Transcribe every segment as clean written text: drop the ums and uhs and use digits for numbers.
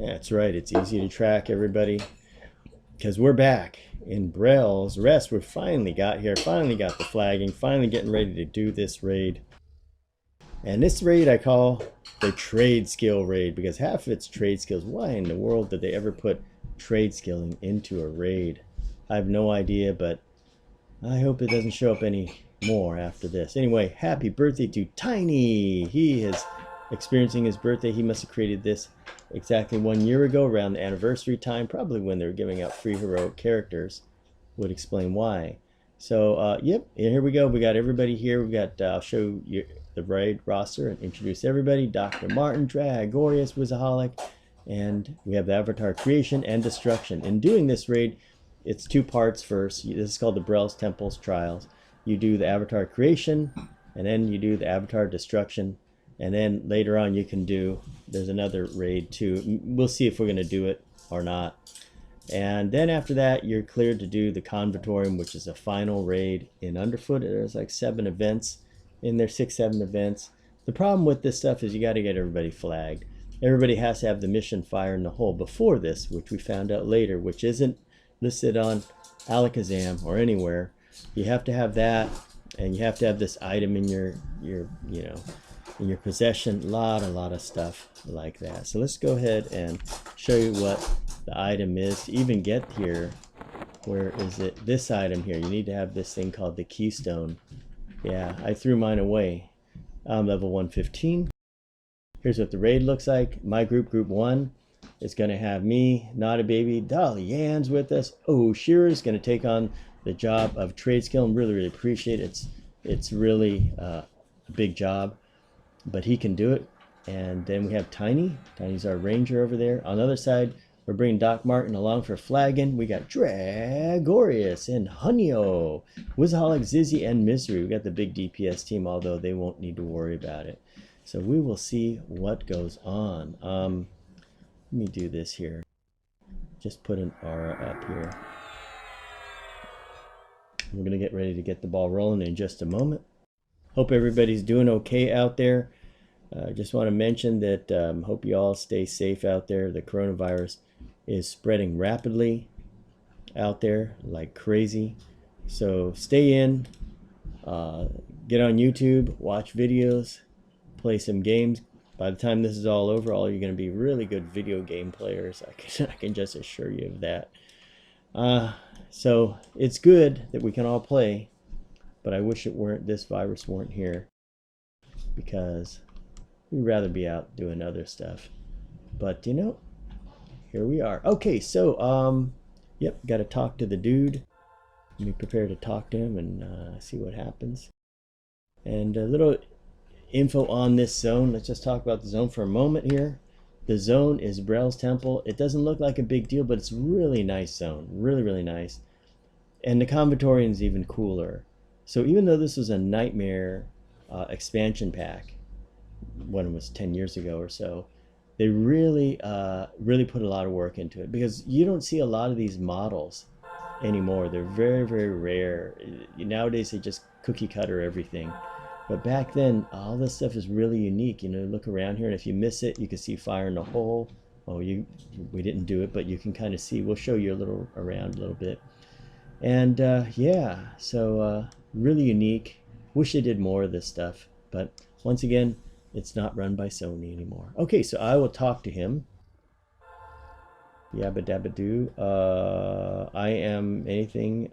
That's right, it's easy to track, everybody, because we're back in Brell's Rest. We finally got here, finally got the flagging, finally getting ready to do this raid. And this raid I call the trade skill raid, because half of it's trade skills. Why in the world did they ever put trade skilling into a raid? I have no idea, but I hope it doesn't show up any more after this. Anyway, happy birthday to Tiny. He is experiencing his birthday. He must have created this exactly 1 year ago, around the anniversary time, probably when they were giving out free heroic characters. Would explain why. So yep, here we go. We got everybody here. We got I'll show you the raid roster and introduce everybody. Dr. Martin, Dragorius, Wizaholic, and we have the avatar creation and destruction. In doing this raid, it's two parts. First, this is called the Brell's Temples Trials. You do the avatar creation, and then you do the avatar destruction, and then later on you can do, there's another raid too. We'll see if we're going to do it or not. And then after that, you're cleared to do the Convertorium, which is a final raid in Underfoot. There's like 7 events in there, 6, 7 events. The problem with this stuff is you got to get everybody flagged. Everybody has to have the mission Fire in the Hole before this, which we found out later, which isn't listed on Alakazam or anywhere. You have to have that, and you have to have this item in your in your possession. A lot of stuff like that. So let's go ahead and show you what the item is to even get here. Where is it? This item here. You need to have this thing called the Keystone. Yeah, I threw mine away. I'm level 115. Here's what the raid looks like. My group 1, is going to have me, Not a Baby, Dolly Ann's with us. Oh, Shearer's going to take on the job of trade skill, and really appreciate it. It's really a big job, but he can do it. And then we have Tiny. Tiny's our ranger over there. On the other side, we're bringing Doc Martin along for flagging. We got Dragorius and Hunyo, Wizaholic, Zizzy, and Misery. We got the big DPS team, although they won't need to worry about it. So we will see what goes on. Let me do this here. Just put an aura up here. We're going to get ready to get the ball rolling in just a moment. Hope everybody's doing okay out there. Just want to mention that hope you all stay safe out there. The coronavirus is spreading rapidly out there like crazy. So stay in, get on YouTube, watch videos, play some games. By the time this is all over, all you're going to be really good video game players. I can just assure you of that. So it's good that we can all play, but I wish this virus weren't here, because we'd rather be out doing other stuff. But you know, here we are. Okay, so yep, got to talk to the dude. Let me prepare to talk to him and see what happens. And a little info on this zone. Let's just talk about the zone for a moment here. The zone is Brell's Temple. It doesn't look like a big deal, but it's really nice zone. Really nice. And the Convertorium is even cooler. So even though this was a Nightmare expansion pack, when it was 10 years ago or so, they really put a lot of work into it, because you don't see a lot of these models anymore. They're very rare. Nowadays they just cookie cutter everything. But back then, all this stuff is really unique. You know, look around here, and if you miss it, you can see Fire in the Hole. Oh, we didn't do it, but you can kind of see. We'll show you around a little bit. And yeah, so really unique. Wish they did more of this stuff. But once again, it's not run by Sony anymore. Okay, so I will talk to him. Yabba dabba doo. I am anything.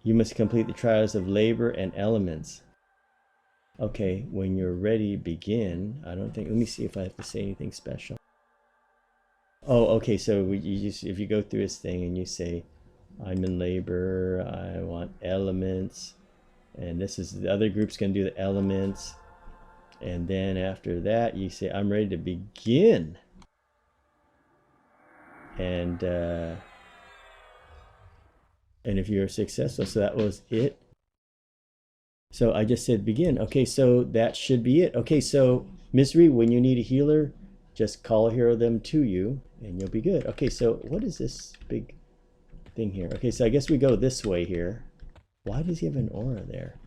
You must complete the trials of labor and elements. Okay, when you're ready, begin. I don't think, let me see if I have to say anything special. Oh, okay, so if you go through this thing and you say, I'm in labor, I want elements, and this is, the other group's going to do the elements. And then after that, you say, I'm ready to begin. And if you're successful, so that was it. So I just said begin. Okay, so that should be it. Okay, so Misery, when you need a healer, just call a hero them to you and you'll be good. Okay, so what is this big thing here? Okay, so I guess we go this way here. Why does he have an aura there?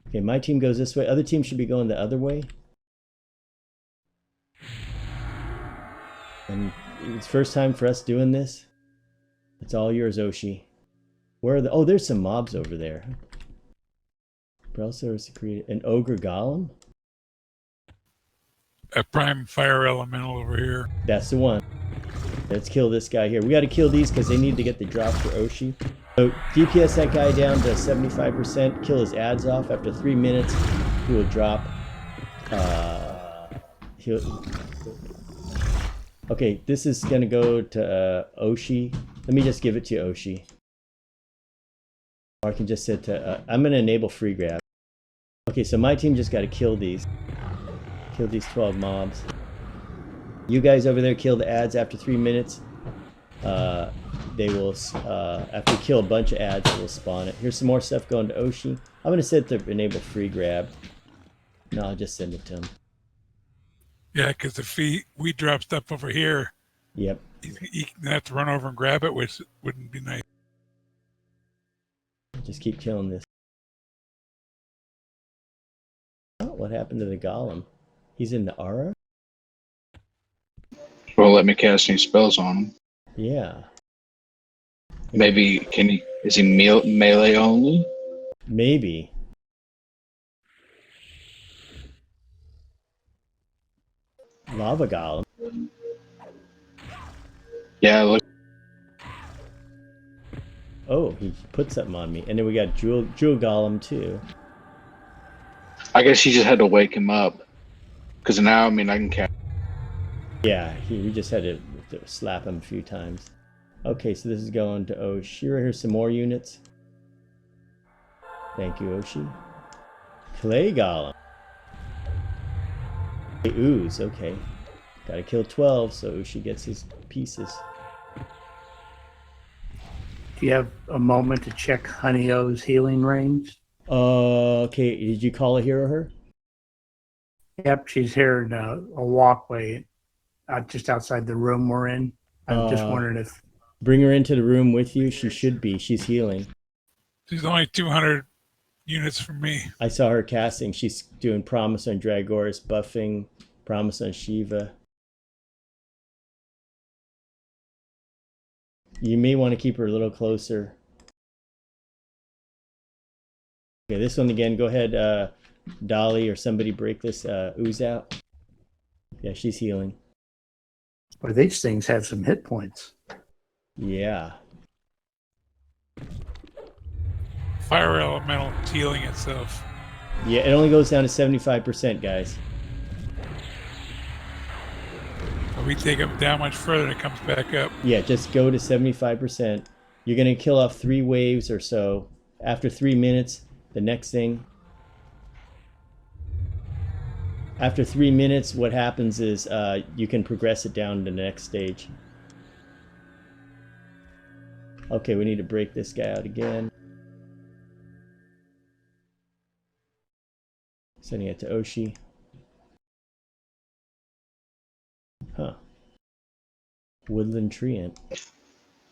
Okay, my team goes this way. Other teams should be going the other way. And it's first time for us doing this. It's all yours, Oshi. Where are the... Oh, there's some mobs over there. Brell serves to create an ogre golem. A prime fire elemental over here. That's the one. Let's kill this guy here. We got to kill these because they need to get the drop for Oshi. So DPS that guy down to 75%. Kill his ads off. After 3 minutes, he will drop. Okay, this is gonna go to Oshi. Let me just give it to you, Oshi. Or I can just set to. I'm gonna enable free grab. Okay, so my team just got to kill these. Kill these 12 mobs. You guys over there kill the ads after 3 minutes. They will, after you kill a bunch of ads, it will spawn it. Here's some more stuff going to Oshi. I'm going to set to enable free grab. No, I'll just send it to him. Yeah, because if we drop stuff over here, yep, he can have to run over and grab it, which wouldn't be nice. Just keep killing this. Oh, what happened to the golem? He's in the aura? Won't let me cast any spells on him. Yeah. Maybe, is he melee only? Maybe. Lava golem. Yeah, look. Oh, he put something on me. And then we got Jewel golem too. I guess he just had to wake him up. Because now, I mean, I can cast. Yeah, we just had to slap him a few times. Okay, so this is going to Oshira. Here's some more units. Thank you, Oshi. Clay golem. Ooze, okay. Gotta kill 12 so Oshi gets his pieces. Do you have a moment to check Honey O's healing range? Okay, did you call a hero her? Yep, she's here in a walkway just outside the room we're in. I'm just wondering if... Bring her into the room with you. She should be. She's healing. She's only 200 units from me. I saw her casting. She's doing Promise on Dragoris, buffing Promise on Shiva. You may want to keep her a little closer. Okay, this one again. Go ahead, Dolly or somebody break this ooze out. Yeah, she's healing. Well, these things have some hit points. Yeah. Fire elemental healing itself. Yeah, it only goes down to 75%, guys. If we take them down much further, it comes back up. Yeah, just go to 75%. You're going to kill off 3 waves or so. After 3 minutes, the next thing. After 3 minutes, what happens is you can progress it down to the next stage. Okay, we need to break this guy out again. Sending it to Oshi. Huh. Woodland Treant.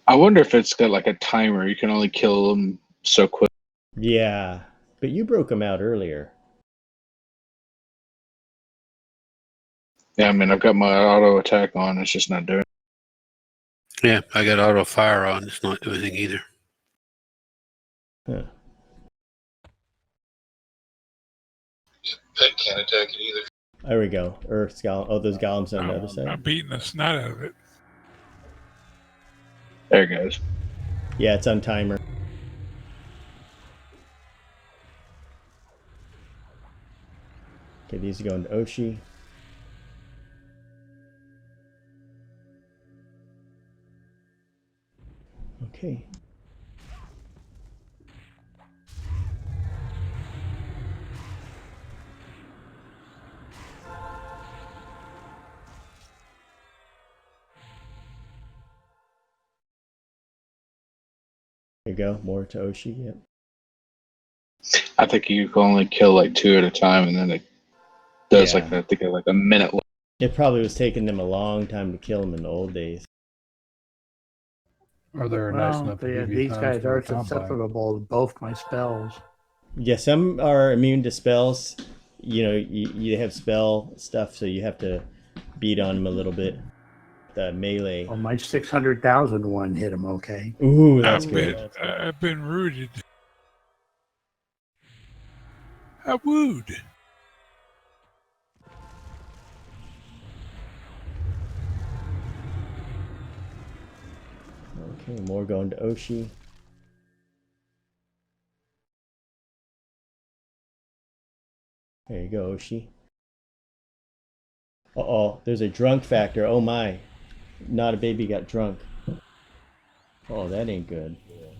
I wonder if it's got like a timer. You can only kill them so quick. Yeah, but you broke him out earlier. Yeah, I mean, I've got my auto attack on. It's just not doing it. Yeah, I got auto fire on. It's not doing anything either. Huh. Pet can't attack it either. There we go. Earth's golem. Oh, those golems on the other side. I'm beating the snot out of it. There it goes. Yeah, it's on timer. Okay, these are going to Oshi. Okay. There you go. More to Oshi. Yep. I think you can only kill like 2 at a time, and then it does like I think like a minute. It probably was taking them a long time to kill them in the old days. Or they're nice enough to give you these time guys for are a combine. susceptible to both my spells. Yeah, some are immune to spells. You know, you have spell stuff, so you have to beat on them a little bit. The melee. Well, my 600,000 one hit him okay. Ooh, that's I've good. been, I've been rooted. I wooed. Okay, more going to Oshi. There you go, Oshi. Uh-oh, there's a drunk factor. Oh my. Not a baby got drunk. Oh, that ain't good.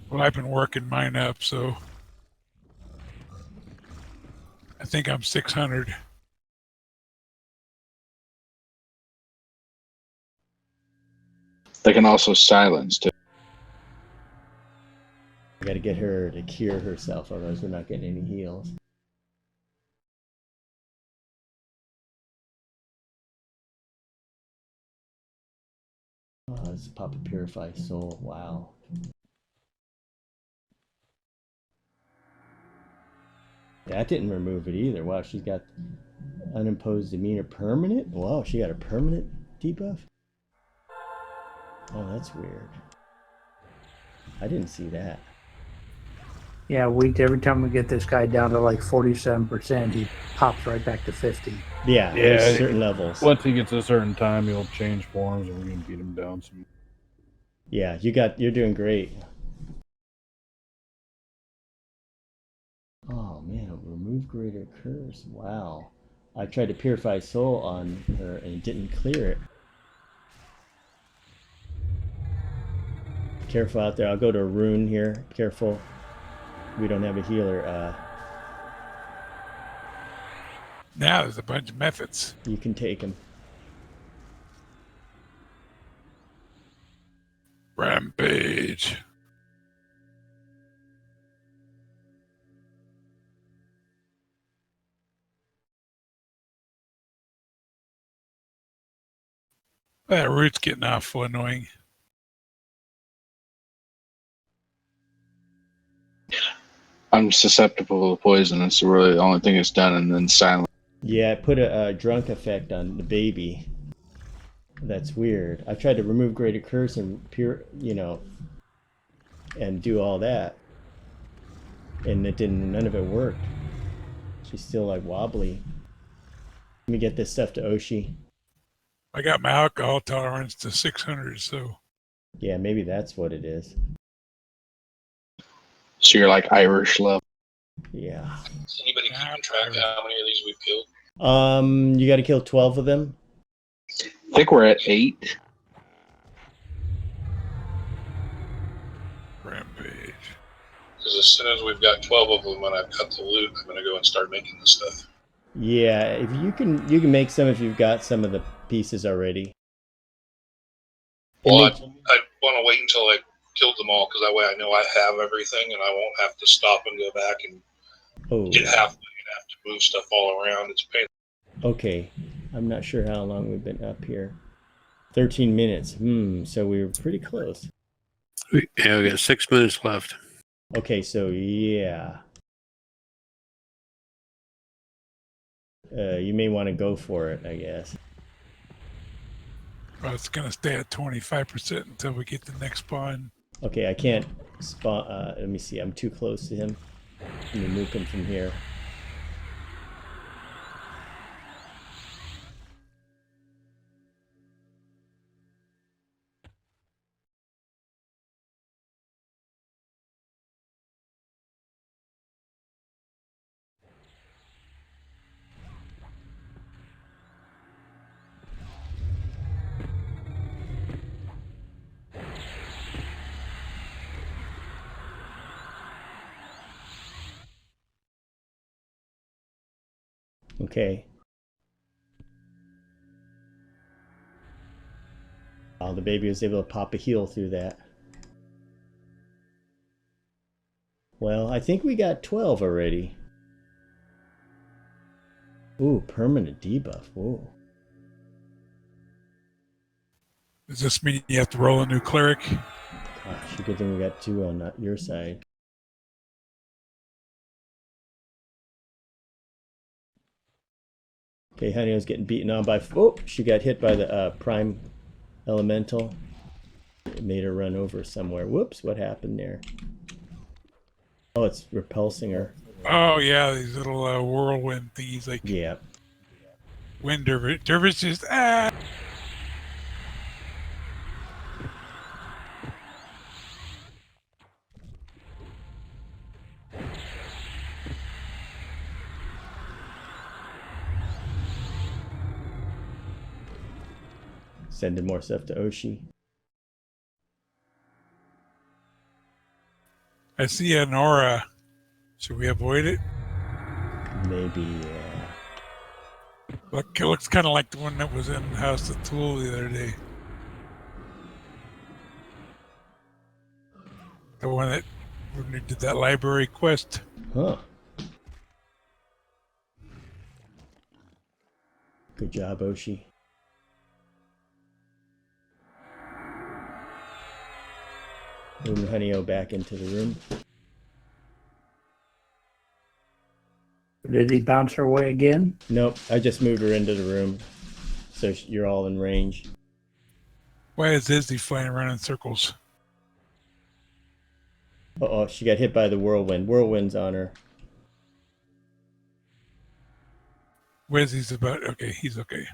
Well, I've been working mine up, so I think I'm 600. They can also silence too. I gotta get her to cure herself, otherwise we're not getting any heals. Oh, this is Papa Purify Soul. Wow. That didn't remove it either. Wow, she's got unimposed demeanor permanent? Wow, she got a permanent debuff? Oh, that's weird. I didn't see that. Yeah, every time we get this guy down to like 47%, he pops right back to 50. Yeah, Yeah, there's certain levels. Once he gets a certain time, he'll change forms, and we can beat him down some. Yeah, you're doing great. Oh man, remove greater curse. Wow. I tried to purify soul on her and it didn't clear it. Careful out there. I'll go to a rune here. Careful. We don't have a healer. Now there's a bunch of methods. You can take him. Rampage. That root's getting awful annoying. I'm susceptible to poison. That's really the only thing it's done, and then silence. Yeah, it put a drunk effect on the baby. That's weird. I tried to remove greater curse and and do all that. And it didn't, none of it worked. She's still like wobbly. Let me get this stuff to Oshi. I got my alcohol tolerance to 600, so Yeah, maybe that's what it is. So you're like Irish love. Yeah. Is anybody keeping track of how many of these we've killed? You got to kill 12 of them. I think we're at 8. rampage. Because as soon as we've got 12 of them and I've cut the loot, I'm going to go and start making this stuff. Yeah, if you can make some if you've got some of the pieces already. Well, I And want to wait until I killed them all, because that way I know I have everything and I won't have to stop and go back and get halfway and have to move stuff all around. It's pain. Okay, I'm not sure how long we've been up here. 13 minutes. So we were pretty close. Yeah, we got 6 minutes left. Okay, so yeah. You may want to go for it, I guess. Well, it's going to stay at 25% until we get the next spawn. Okay, I can't spawn. Let me see. I'm too close to him. Let me nuke him from here. Okay. Oh, the baby was able to pop a heal through that. Well, I think we got 12 already. Ooh, permanent debuff. Whoa. Does this mean you have to roll a new cleric? Gosh, good thing we got 2 on your side. Okay, Honey was getting beaten on by... Oh, she got hit by the prime elemental. It made her run over somewhere. Whoops, what happened there? Oh, it's repulsing her. Oh yeah, these little whirlwind thingies like Yeah. wind dervish just ah. Sending more stuff to Oshi. I see an aura. Should we avoid it? Maybe, yeah. Look, it looks kind of like the one that was in House of Tool the other day. The one that when we did that library quest. Huh. Good job, Oshi. Moving Honey-O back into the room. Did he bounce her way again? Nope, I just moved her into the room. So you're all in range. Why is Izzy flying around in circles? Uh-oh, she got hit by the whirlwind. Whirlwind's on her. Izzy's about okay, he's okay.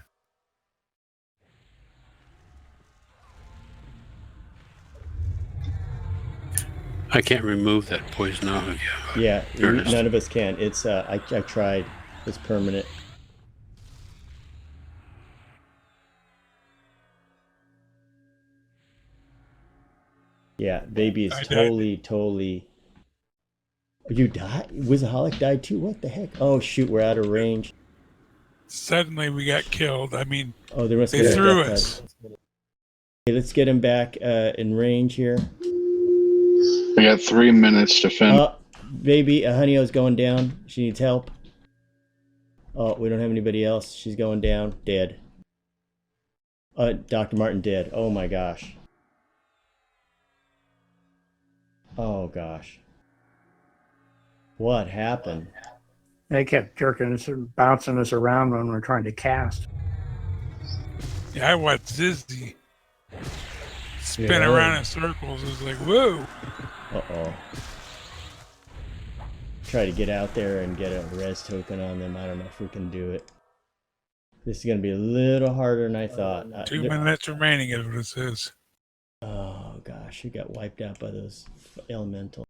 I can't remove that poison off of you. Yeah, Ernest. none of us can. It's I tried. It's permanent. Yeah, baby is totally. You died? Wizaholic died too? What the heck? Oh shoot, we're out of range. Suddenly we got killed. I mean, Oh, there must they be a threw death us. touch. Okay, let's get him back in range here. We got 3 minutes to finish. Oh, baby, Honey-O's going down. She needs help. Oh, we don't have anybody else. She's going down. Dead. Dr. Martin dead. Oh my gosh. Oh gosh. What happened? They kept jerking us and bouncing us around when we were trying to cast. Yeah, I watched Izzy spin around in circles. It was like, whoa. Uh-oh. Try to get out there and get a res token on them. I don't know if we can do it. This is going to be a little harder than I thought. 2 minutes remaining is what it says. Oh gosh, you got wiped out by those elemental.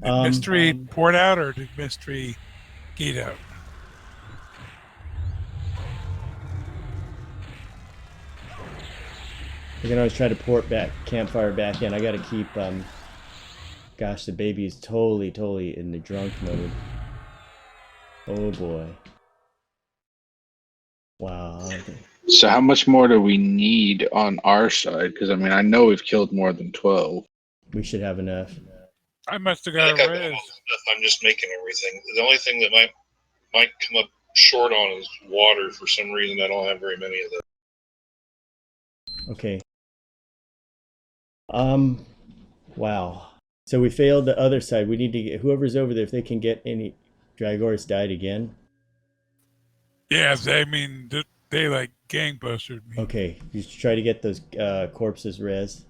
Did Mystery port out or did Mystery gate out? You can always try to port back, campfire back in. I got to keep, gosh, the baby is totally in the drunk mode. Oh boy. Wow. Okay. So how much more do we need on our side? Because I mean, I know we've killed more than 12. We should have enough. I must have I got think I've a got res. most stuff. I'm just making everything. The only thing that might come up short on is water. For some reason, I don't have very many of those. Okay. Wow. So we failed the other side. We need to get whoever's over there, if they can get any. Dragor's died again. Yeah, I mean, they like gangbustered me. Okay, you should try to get those corpses res.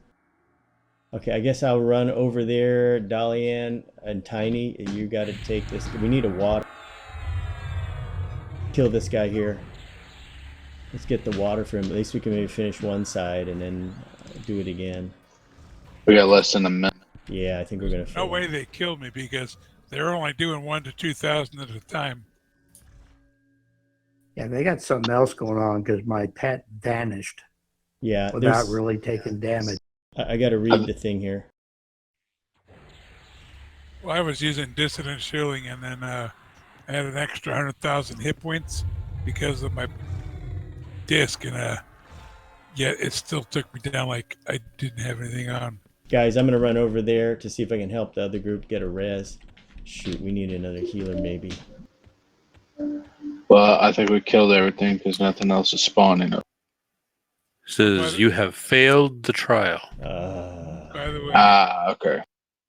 Okay, I guess I'll run over there, Dalian and Tiny. You got to take this. We need a water. Kill this guy here. Let's get the water for him. At least we can maybe finish one side and then do it again. We got less than a minute. Yeah, I think we're gonna. No way they killed me because they're only doing 1,000 to 2,000 at a time. Yeah, they got something else going on because my pet vanished Yeah, without really taking damage. I got to read the thing here. Well, I was using Dissident Shielding and then I had an extra 100,000 hit points because of my disc, and yet it still took me down like I didn't have anything on. Guys, I'm gonna run over there to see if I can help the other group get a res. Shoot, we need another healer maybe. Well, I think we killed everything because nothing else is spawning up. Says you have failed the trial. By the way, Okay.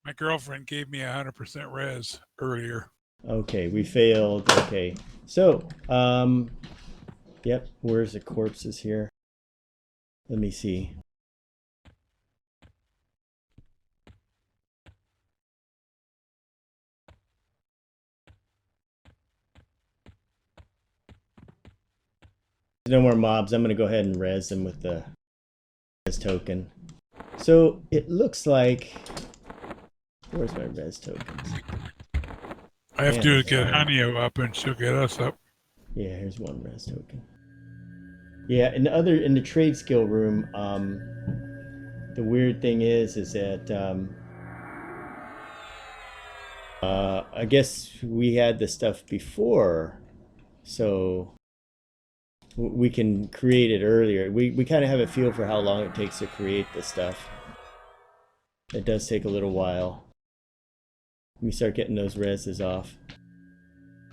my girlfriend gave me 100% res earlier. Okay, we failed. Okay, so yep. Where's the corpses here? Let me see. no more mobs. I'm gonna go ahead and res them with the res token. So it looks like, where's my res tokens? I have to get Hanio up, and she'll get us up. Yeah, here's one res token. Yeah, in the trade skill room, the weird thing is that I guess we had the stuff before, so we can create it earlier. We kind of have a feel for how long it takes to create the stuff. It does take a little while. Let me start getting those reses off.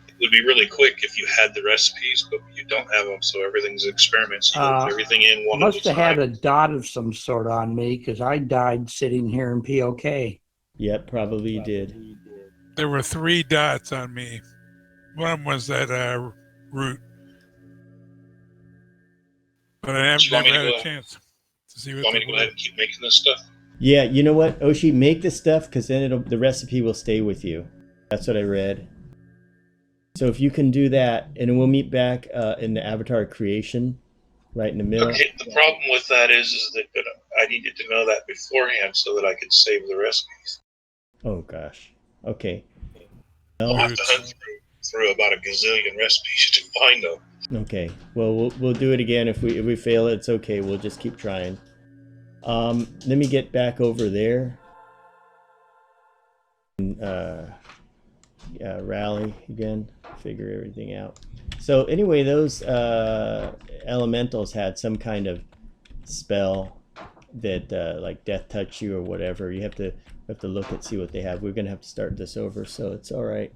It would be really quick if you had the recipes, but you don't have them, so everything's experiments. You put everything in one at a Must have time. had a dot of some sort on me because I died sitting here in POK. Yep, probably you did. There were 3 dots on me. One of them was that route. But I haven't never had a chance to see what You want me to go ahead and keep making this stuff? Yeah, you know what, Oshi, make the stuff because then the recipe will stay with you. That's what I read. So if you can do that, and we'll meet back in the avatar creation, right in the middle. Okay, the problem with that is that I needed to know that beforehand so that I could save the recipes. Oh gosh. Okay. I'll have to hunt through about a gazillion recipes to find them. Okay. Well, we'll do it again. If we fail, it's okay. We'll just keep trying. Let me get back over there. Rally again. Figure everything out. So anyway, those elementals had some kind of spell that like death touch you or whatever. You have to look and see what they have. We're gonna have to start this over, so it's all right.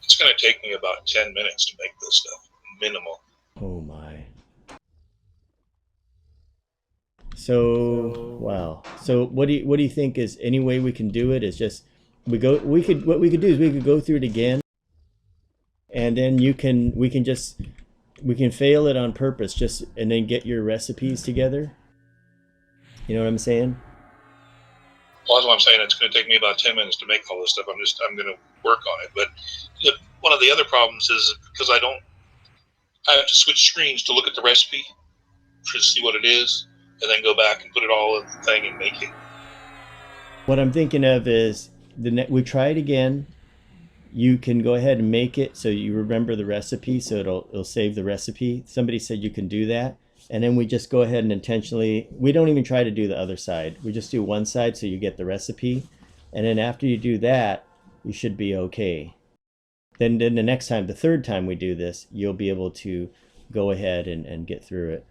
It's going to take me about 10 minutes to make this stuff, minimal. Oh my. So wow. So what do you think is any way we can do it? Is just what we could do is we could go through it again, and then we can fail it on purpose, just and then get your recipes together. You know what I'm saying? Well, that's what I'm saying. It's going to take me about 10 minutes to make all this stuff. I'm going to work on it. But one of the other problems is because I have to switch screens to look at the recipe to see what it is, and then go back and put it all in the thing and make it. What I'm thinking of is we try it again. You can go ahead and make it so you remember the recipe, so it'll save the recipe. Somebody said you can do that. And then we just go ahead and intentionally, we don't even try to do the other side. We just do one side so you get the recipe. And then after you do that, you should be okay. Then the next time, the third time we do this, you'll be able to go ahead and get through it.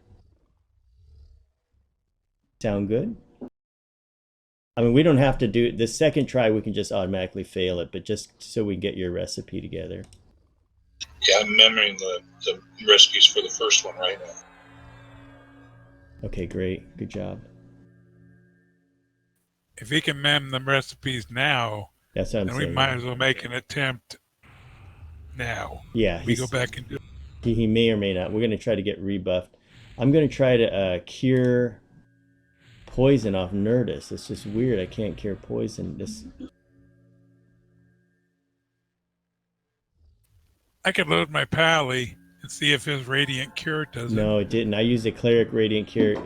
Sound good? I mean, we don't have to do the second try. We can just automatically fail it, but just so we get your recipe together. Yeah, I'm remembering the recipes for the first one right now. Okay, great. Good job. If he can mem the recipes now, that's what I'm then saying. We might as well make an attempt now. Yeah, we go back and do it. He may or may not. We're going to try to get rebuffed. I'm going to try to cure poison off Nerdus. It's just weird. I can't cure poison. I could load my Pally and see if his Radiant Cure does it. No, it didn't. I used a Cleric Radiant Cure.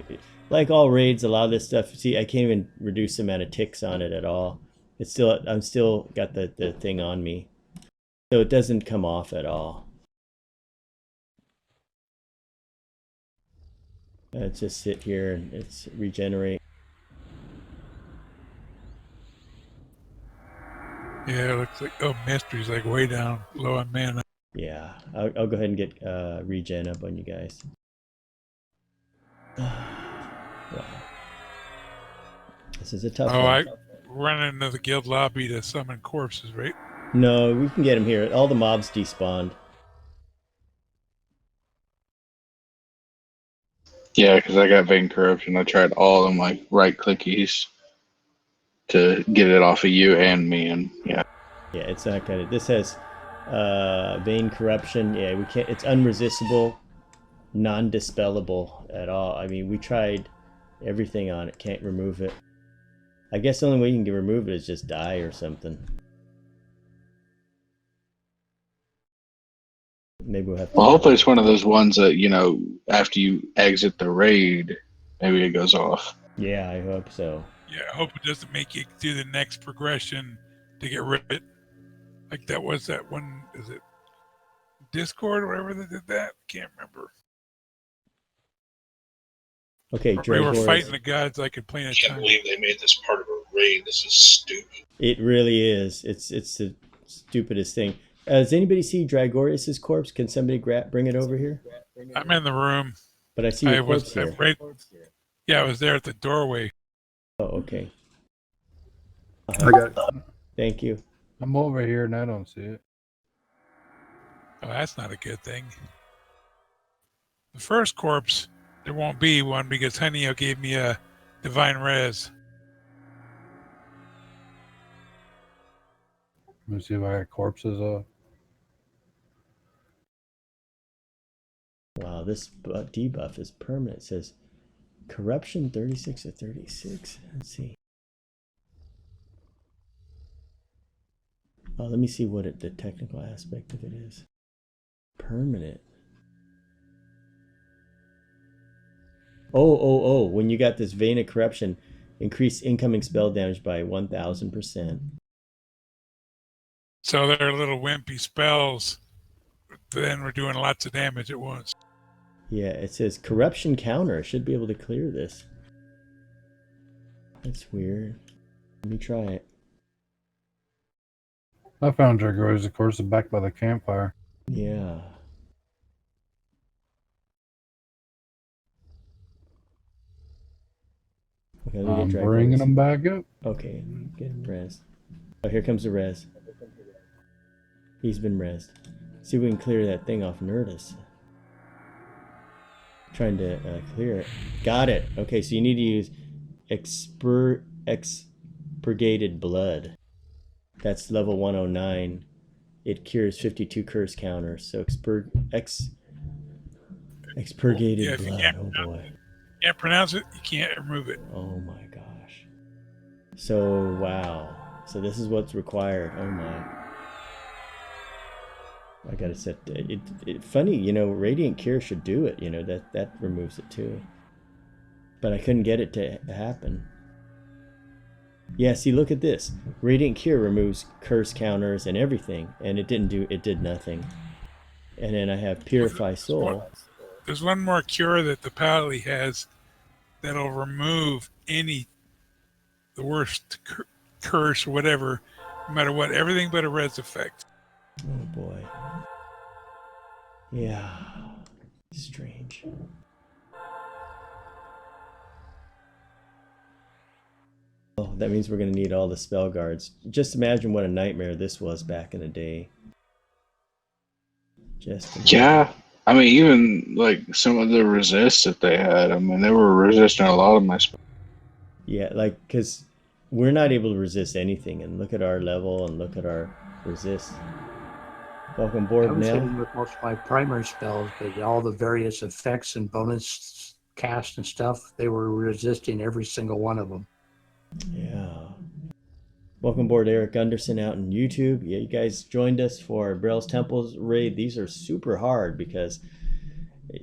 Like all raids, a lot of this stuff, see, I can't even reduce the amount of ticks on it at all. I'm still got the thing on me. So it doesn't come off at all. Let's just sit here and it's regenerate. Yeah, it looks like, oh, Mystery's like way down low on mana. Yeah, I'll go ahead and get regen up on you guys. Wow. This is a tough one. I run into the guild lobby to summon corpses, right? No, we can get them here. All the mobs despawned. Yeah, because I got Vein Corruption. I tried all of my right clickies to get it off of you and me, and yeah. Yeah, it's not gonna. This has Vein Corruption. Yeah, we can't. It's unresistible, non-dispellable at all. I mean, we tried everything on it. Can't remove it. I guess the only way you can remove it is just die or something. Maybe we'll have to. Well, hopefully it's one of those ones that, you know, after you exit the raid, maybe it goes off. Yeah, I hope so. Yeah, I hope it doesn't make you do the next progression to get rid of it. Like that was that one, is it Discord or whatever that did that? Can't remember. Okay, We were Dragor. fighting the gods like in Plain I of can't Time. believe they made this part of a raid. This is stupid. It really is. It's the stupidest thing. Does anybody see Dragorius's corpse? Can somebody bring it over here? I'm in the room. But I see your corpse here. Yeah, I was there at the doorway. Oh, okay. I got it. Thank you. I'm over here and I don't see it. Oh, that's not a good thing. The first corpse, there won't be one because Honey gave me a divine res. Let me see if I got corpses up. Wow, this debuff is permanent. It says corruption 36 of 36. Let's see. Oh, let me see what the technical aspect of it is. Permanent. Oh, when you got this vein of corruption, increase incoming spell damage by 1000%. So they're little wimpy spells. Then we're doing lots of damage at once. Yeah, it says corruption counter. I should be able to clear this. That's weird. Let me try it. I found Dragorius, of course, back by the campfire. Yeah. Okay, let me I'm get bringing Dragorius. them back up. Okay, get res. Oh, here comes the res. He's been resed. See if we can clear that thing off Nerdus. Trying to clear it. Got it. Okay, so you need to use expurgated blood. That's level 109. It cures 52 curse counters. So expurgated Yeah, if you blood. Oh boy. Can't pronounce it, you can't remove it. Oh my gosh. So wow. So this is what's required. Oh my. I gotta set it. Funny, you know, Radiant Cure should do it. You know, that removes it too. But I couldn't get it to happen. Yeah, see, look at this. Radiant Cure removes curse counters and everything, and it did nothing. And then I have Purify Soul. There's one more cure that the Pally has that'll remove the worst curse or whatever, no matter what, everything but a res effect. Oh boy. Yeah. Strange. Oh, that means we're going to need all the spell guards. Just imagine what a nightmare this was back in the day. Just imagine. Yeah. I mean, even like some of the resists that they had, I mean, they were resisting a lot of my spells. Yeah, like, because we're not able to resist anything. And look at our level and look at our resist. Welcome I aboard, was Nell. hitting with most of my primary spells, but all the various effects and bonus cast and stuff, they were resisting every single one of them. Yeah. Welcome aboard, Eric Gunderson out in YouTube. Yeah, you guys joined us for Brell's Temples raid. These are super hard because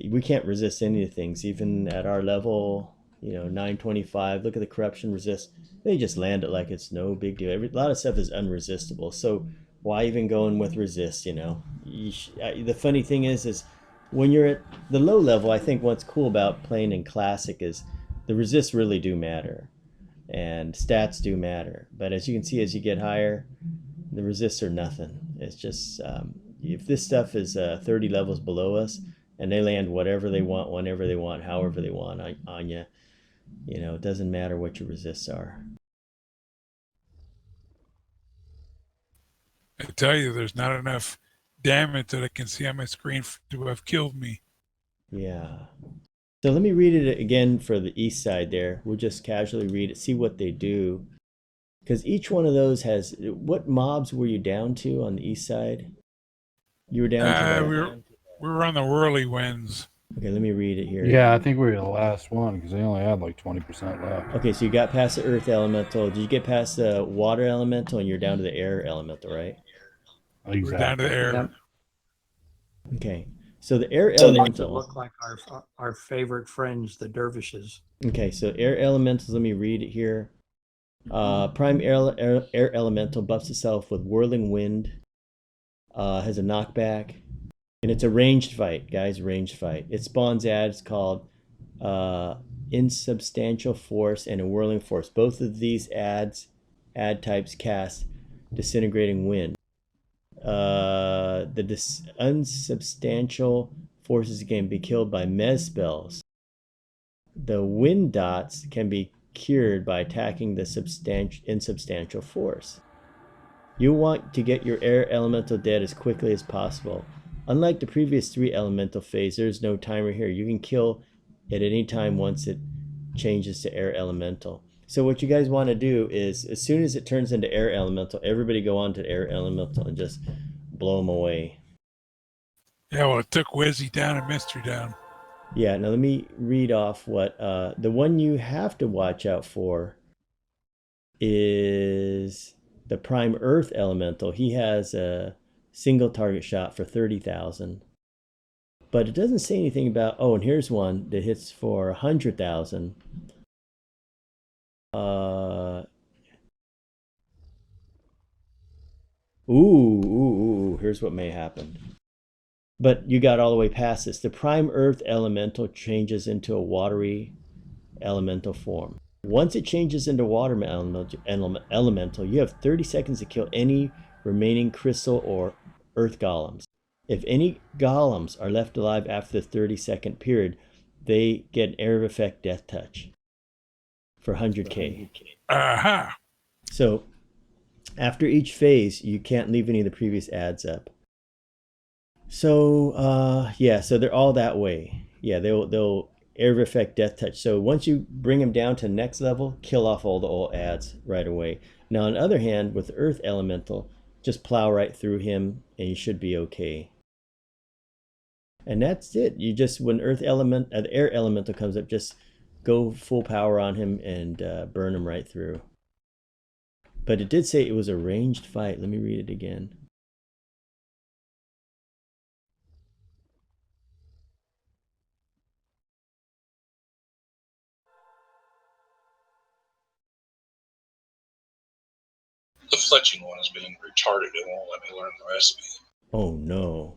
we can't resist any of the things, even at our level, you know, 925. Look at the corruption resist. They just land it like it's no big deal. A lot of stuff is unresistible. So why even going with resist, you know? The funny thing is when you're at the low level, I think what's cool about playing in Classic is the resists really do matter. And stats do matter. But as you can see, as you get higher, the resists are nothing. It's just, if this stuff is 30 levels below us, and they land whatever they want, whenever they want, however they want on you, you know, it doesn't matter what your resists are. I tell you, there's not enough damage that I can see on my screen to have killed me. Yeah. So let me read it again for the east side there. We'll just casually read it, see what they do. Because each one of those has... What mobs were you down to on the east side? You were down to... We were on the whirlywinds. Okay, let me read it here. Yeah, I think we were the last one because they only had like 20% left. Okay, so you got past the earth elemental. Did you get past the water elemental and you're down to the air elemental, right? Exactly. We're down to the air. Yep. Okay, so the air They elemental. look like our favorite friends, the dervishes. Okay, so air elementals. Let me read it here. Prime air elemental buffs itself with whirling wind. Has a knockback, and it's a ranged fight, guys. Ranged fight. It spawns ads called insubstantial force and a whirling force. Both of these ad types cast disintegrating wind. The unsubstantial forces can be killed by mez spells. The wind dots can be cured by attacking the insubstantial force. You want to get your air elemental dead as quickly as possible. Unlike the previous 3 elemental phase, there's no timer here. You can kill at any time once it changes to air elemental. So what you guys want to do is, as soon as it turns into air elemental, everybody go on to air elemental and just blow them away. Yeah, well, it took Wizzy down and Mystery down. Yeah, now let me read off what the one you have to watch out for is the Prime Earth Elemental. He has a single target shot for 30,000. But it doesn't say anything about, oh, and here's one that hits for 100,000. Here's what may happen. But you got all the way past this. The Prime Earth Elemental changes into a watery elemental form. Once it changes into water elemental, you have 30 seconds to kill any remaining crystal or earth golems. If any golems are left alive after the 30-second period, they get an area of effect death touch for 100k. Aha! So after each phase, you can't leave any of the previous ads up. So yeah, so they're all that way. Yeah, they'll area of effect death touch. So once you bring them down to next level, kill off all the old ads right away. Now on the other hand, with Earth Elemental, just plow right through him and you should be okay. And that's it. You just, when Earth Element, the Air Elemental comes up, just go full power on him and burn him right through. But it did say it was a ranged fight. Let me read it again. The fletching one is being retarded. It won't let me learn the recipe. Oh no.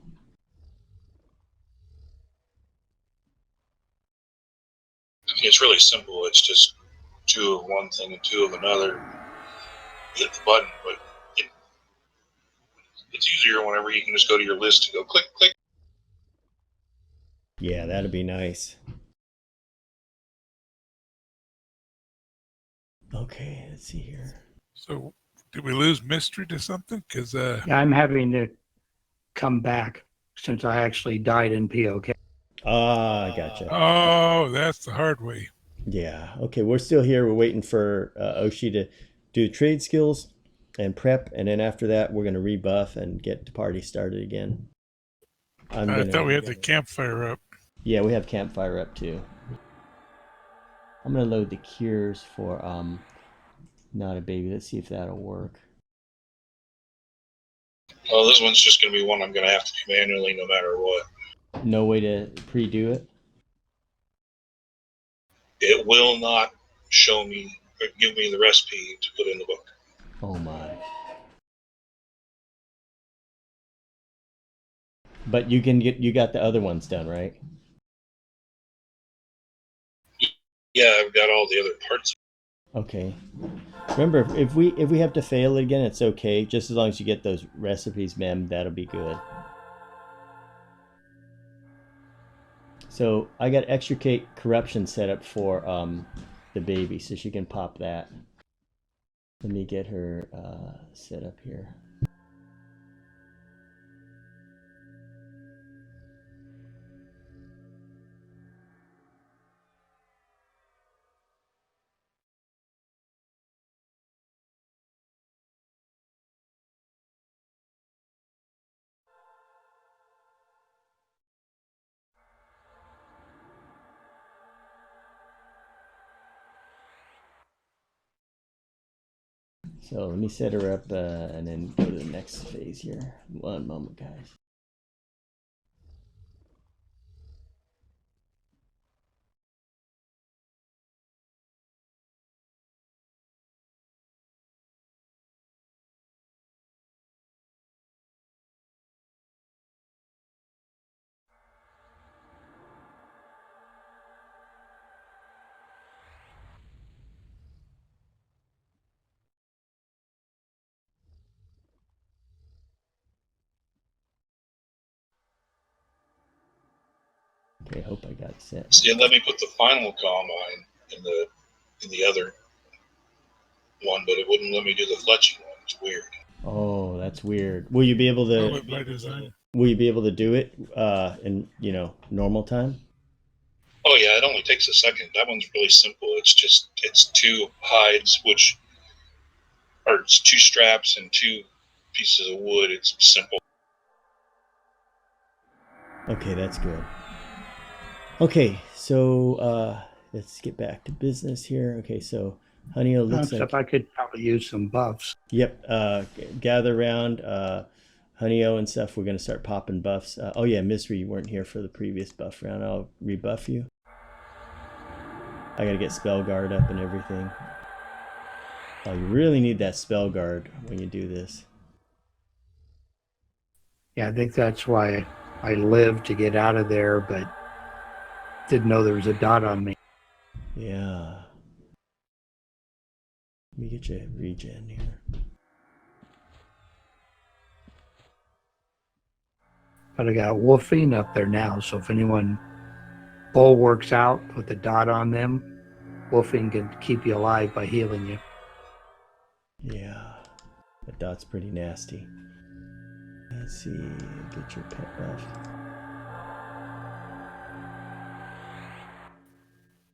I mean, it's really simple. It's just 2 of one thing and 2 of another. You hit the button, but it's easier whenever you can just go to your list and go click, click. Yeah, that'd be nice. Okay, let's see here. So, did we lose Mystery to something? Because Yeah, I'm having to come back since I actually died in POK. Ah, gotcha. oh, that's the hard way. Yeah. Okay, we're still here. We're waiting for Oshi to do trade skills and prep, and then after that, we're gonna rebuff and get the party started again. I thought we had the campfire up. Yeah, we have campfire up too. I'm gonna load the cures for not a baby. Let's see if that'll work. Well, this one's just going to be one I'm going to have to do manually no matter what. No way to pre-do it? It will not show me or give me the recipe to put in the book. Oh my. But you got the other ones done, right? Yeah, I've got all the other parts. Okay. Remember, if we have to fail it again, it's okay. Just as long as you get those recipes, ma'am, that'll be good. So I got extricate corruption set up for the baby, so she can pop that. Let me get her set up here. So let me set her up and then go to the next phase here. One moment, guys. Okay, I hope I got it set. See, let me put the final combine in the other one, but it wouldn't let me do the fletching one. It's weird. Oh, that's weird. Will you be able to? Probably by design. Will you be able to do it in normal time? Oh yeah, it only takes a second. That one's really simple. It's two hides, it's two straps and two pieces of wood. It's simple. Okay, that's good. Okay, so let's get back to business here. Okay, so Honeyo looks like. Except I could probably use some buffs. Yep. Gather around, Honeyo and stuff. We're gonna start popping buffs. Oh yeah, Misery, you weren't here for the previous buff round. I'll rebuff you. I gotta get spell guard up and everything. Oh, you really need that spell guard when you do this. Yeah, I think that's why I lived to get out of there, but didn't know there was a dot on me. Yeah. Let me get you a regen here. But I got Wolfine up there now, so if anyone bulwarks out with a dot on them, Wolfine can keep you alive by healing you. Yeah. That dot's pretty nasty. Let's see. Get your pet buff.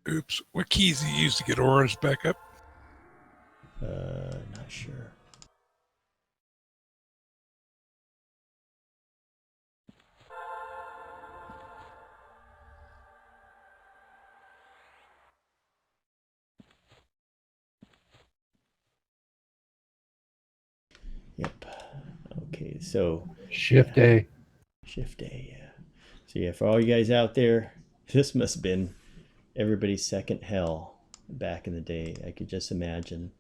Oops. What keys do you use to get auras back up? Not sure. Yep. Okay, so Shift A. Shift A, yeah. So yeah, for all you guys out there, this must have been everybody's second hell back in the day. I could just imagine.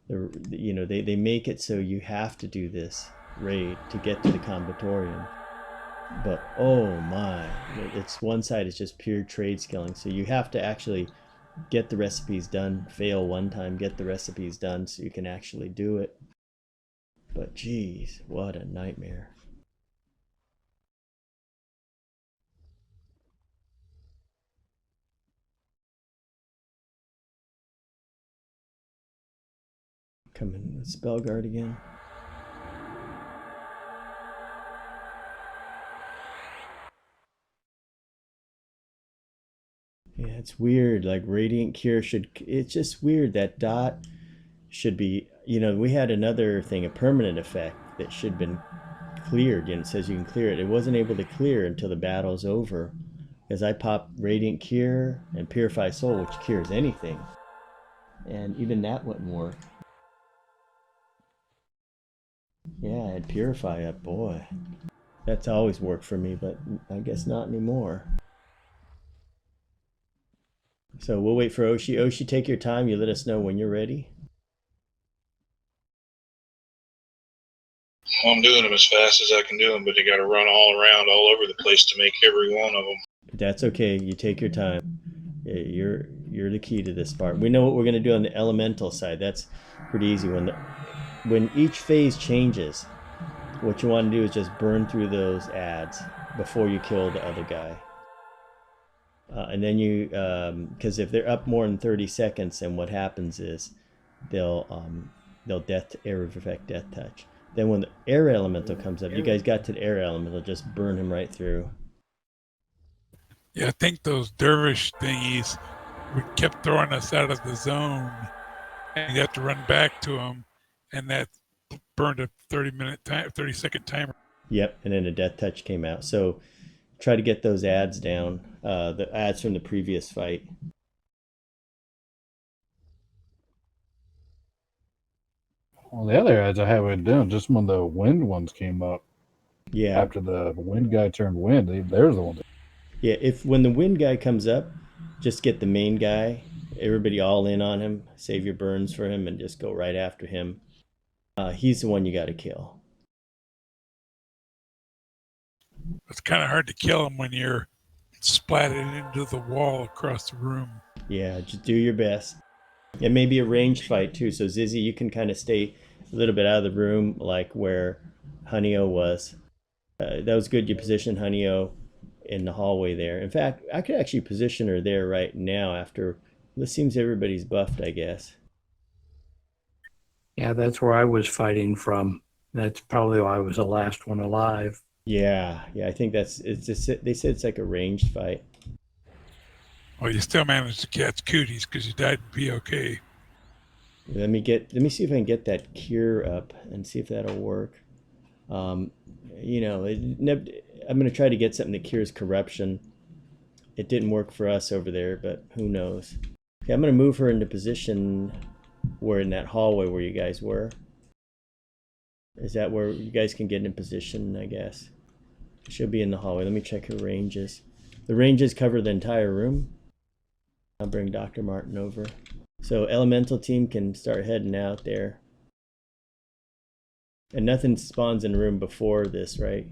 They make it so you have to do this raid to get to the combatorium. But oh my, it's one side is just pure trade skilling. So you have to actually get the recipes done, fail one time, get the recipes done so you can actually do it. But geez, what a nightmare. Coming with spell guard again. Yeah, it's weird. Like Radiant Cure it's just weird. That dot should be, we had another thing, a permanent effect that should have been cleared. It says you can clear it. It wasn't able to clear until the battle's over. Because I popped Radiant Cure and Purify Soul, which cures anything. And even that wouldn't work. Yeah, I had Purify up, boy. That's always worked for me, but I guess not anymore. So we'll wait for Oshi. Oshi, take your time. You let us know when you're ready. Well, I'm doing them as fast as I can do them, but you got to run all around, all over the place to make every one of them. That's okay. You take your time. You're the key to this part. We know what we're going to do on the elemental side. That's pretty easy. When each phase changes, what you want to do is just burn through those ads before you kill the other guy. And then you, because if they're up more than 30 seconds, then what happens is they'll air effect death touch. Then when the air elemental comes up, you guys got to the air elemental, just burn him right through. Yeah, I think those dervish thingies kept throwing us out of the zone, and you have to run back to them, and that burned a 30-second timer. Yep, and then a death touch came out. So try to get those ads down, the ads from the previous fight. Well, the other ads I haven't done just when the wind ones came up. Yeah. After the wind guy turned wind, they're the ones. Yeah, when the wind guy comes up, just get the main guy, everybody all in on him, save your burns for him, and just go right after him. He's the one you got to kill. It's kind of hard to kill him when you're splatted into the wall across the room. Yeah, just do your best. It may be a ranged fight too, so Zizzy, you can kind of stay a little bit out of the room, like where Honeyo was. That was good. You positioned Honeyo in the hallway there. In fact, I could actually position her there right now after, it seems everybody's buffed, I guess. Yeah, that's where I was fighting from. That's probably why I was the last one alive. Yeah, I think it's just, they said it's like a ranged fight. Well, you still managed to catch cooties because you died in POK. Let me see if I can get that cure up and see if that'll work. I'm gonna try to get something that cures corruption. It didn't work for us over there, but who knows? Okay, I'm gonna move her into position where in that hallway where you guys were. Is that where you guys can get in position, I guess? She'll be in the hallway. Let me check her ranges. The ranges cover the entire room. I'll bring Dr. Martin over. So elemental team can start heading out there. And nothing spawns in the room before this, right?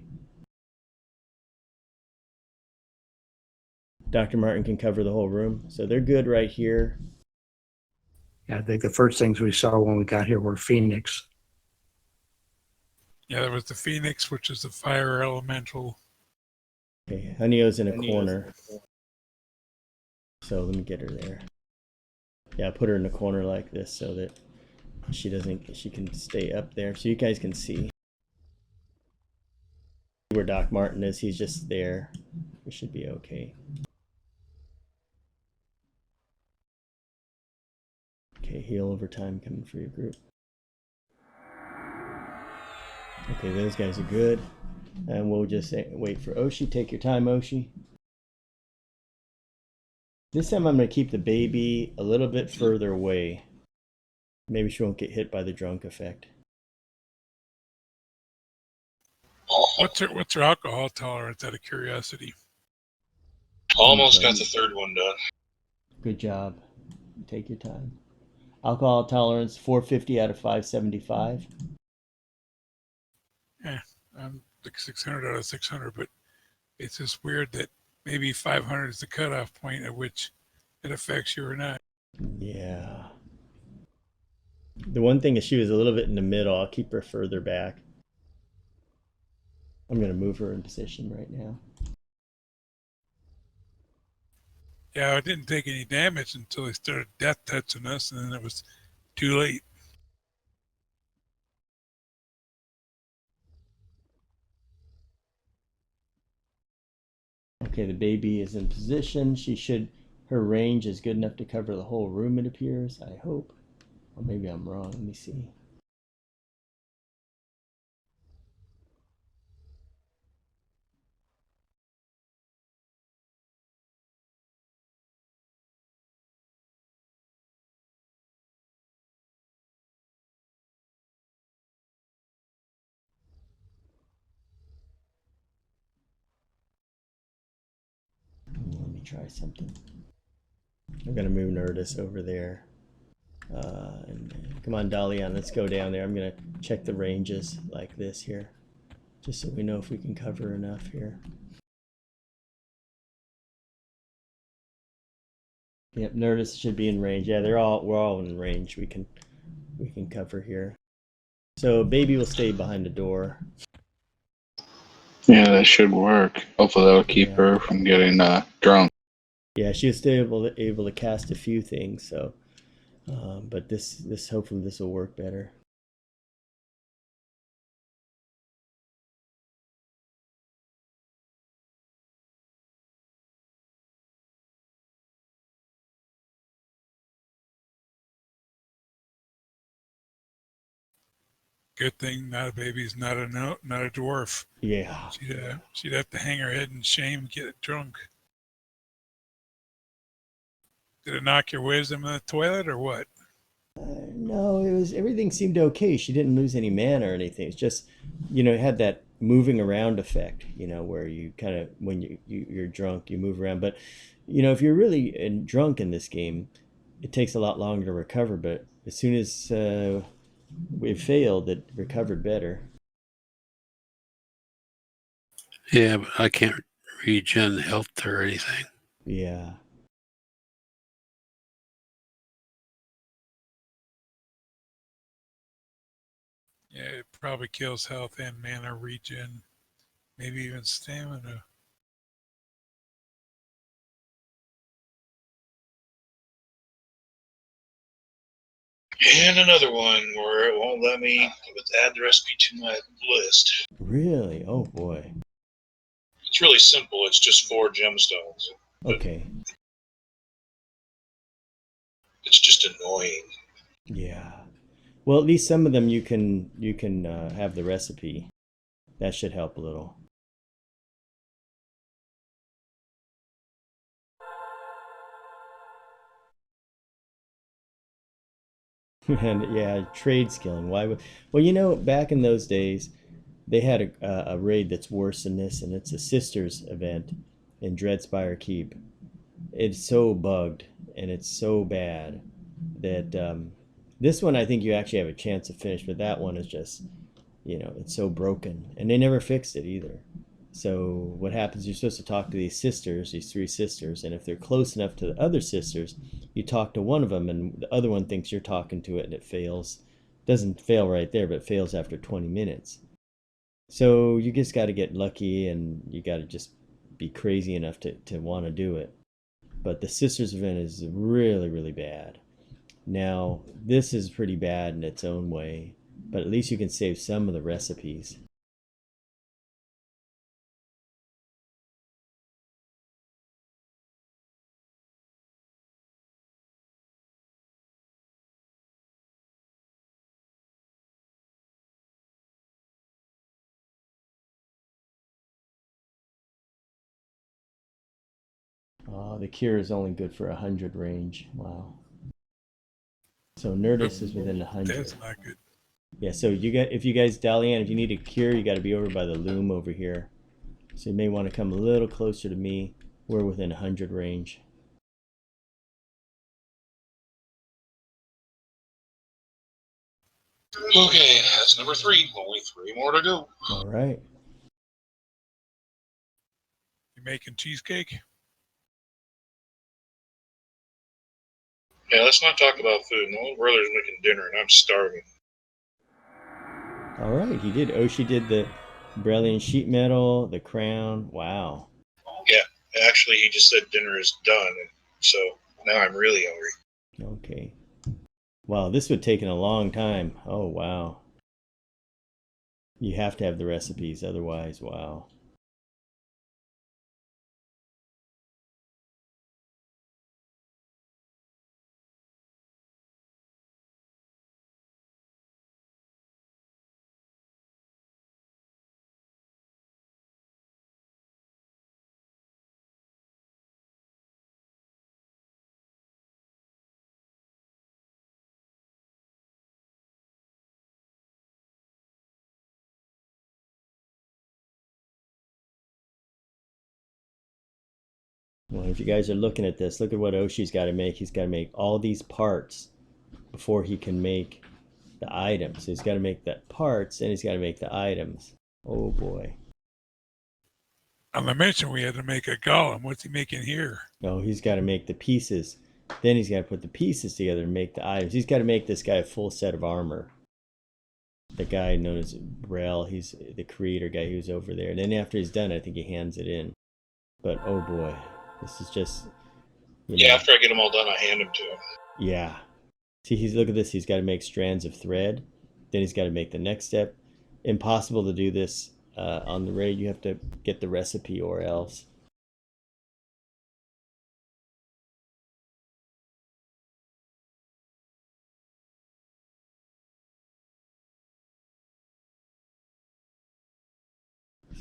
Dr. Martin can cover the whole room. So they're good right here. Yeah, I think the first things we saw when we got here were Phoenix. Yeah, there was the Phoenix, which is the fire elemental. Okay, Honey's in a corner. So let me get her there. Yeah, put her in a corner like this so that she can stay up there. So you guys can see where Doc Martin is. He's just there. We should be okay. Okay, heal over time coming for your group. Okay, those guys are good. And we'll just wait for Oshi. Take your time, Oshi. This time I'm going to keep the baby a little bit further away. Maybe she won't get hit by the drunk effect. What's her alcohol tolerance, out of curiosity? Almost got the third one done. Good job. Take your time. Alcohol tolerance 450 out of 575. Yeah, I'm like 600 out of 600, but it's just weird that maybe 500 is the cutoff point at which it affects you or not. Yeah. The one thing is she was a little bit in the middle. I'll keep her further back. I'm going to move her in position right now. Yeah, I didn't take any damage until they started death touching us, and then it was too late. Okay, the baby is in position. Her range is good enough to cover the whole room, it appears. I hope. Or maybe I'm wrong. Let me see. Let me try something. I'm going to move Nerdus over there. And come on, Dalian, let's go down there. I'm going to check the ranges like this here. Just so we know if we can cover enough here. Yep, Nerdus should be in range. Yeah, we're all in range. We can cover here. So baby will stay behind the door. Yeah, that should work. Hopefully that'll keep her from getting drunk. Yeah, she was still able to cast a few things. So, but this hopefully this will work better. Good thing not a baby's not a dwarf. Yeah. She'd have to hang her head in shame and get drunk. Did it knock your wisdom in the toilet or what? No, everything seemed okay. She didn't lose any mana or anything. It's just, it had that moving around effect, where you kind of, when you're drunk, you move around. But, if you're really drunk in this game, it takes a lot longer to recover. But as soon as we failed, it recovered better. Yeah, but I can't regen health or anything. Yeah. Yeah, it probably kills health and mana regen, maybe even stamina. And another one where it won't let me add the recipe to my list. Really? Oh boy. It's really simple. It's just 4 gemstones. Okay. It's just annoying. Yeah. Well, at least some of them you can have the recipe. That should help a little. And yeah, trade skilling. Why would? Well, you know, back in those days, they had a raid that's worse than this, and it's a sisters event in Dreadspire Keep. It's so bugged and it's so bad that this one I think you actually have a chance to finish, but that one is just, you know, it's so broken, and they never fixed it either. So what happens? You're supposed to talk to these sisters, these 3 sisters, and if they're close enough to the other sisters, you talk to one of them, and the other one thinks you're talking to it, and it fails. Doesn't fail right there, but fails after 20 minutes. So you just got to get lucky, and you got to just be crazy enough to want to do it. But the sisters event is really, really bad. Now, this is pretty bad in its own way, but at least you can save some of the recipes. The cure is only good for 100 range. Wow. So Nerdist is within 100. That's not good. Yeah, so you got, if you guys dally in, if you need a cure, you got to be over by the loom over here. So you may want to come a little closer to me. We're within 100 range. Okay, that's number 3. Only 3 more to go. All right. You making cheesecake? Yeah, let's not talk about food. My little brother's making dinner and I'm starving. All right, he did. Oshi did the Brellian sheet metal, the crown. Wow. Yeah, actually, he just said dinner is done. And so now I'm really hungry. Okay. Wow, this would have taken a long time. Oh, wow. You have to have the recipes, otherwise, wow. Well, if you guys are looking at this, look at what Oshi's got to make. He's got to make all these parts before he can make the items. So he's got to make the parts, and he's got to make the items. Oh boy. On the mission, we had to make a golem. What's he making here? Oh, he's got to make the pieces. Then he's got to put the pieces together and make the items. He's got to make this guy a full set of armor. The guy known as Brell, he's the creator guy who's over there. And then after he's done, I think he hands it in. But oh boy, this is just, you know. Yeah, after I get them all done, I hand them to him. Yeah. See, look at this. He's got to make strands of thread. Then he's got to make the next step. Impossible to do this on the raid. You have to get the recipe or else.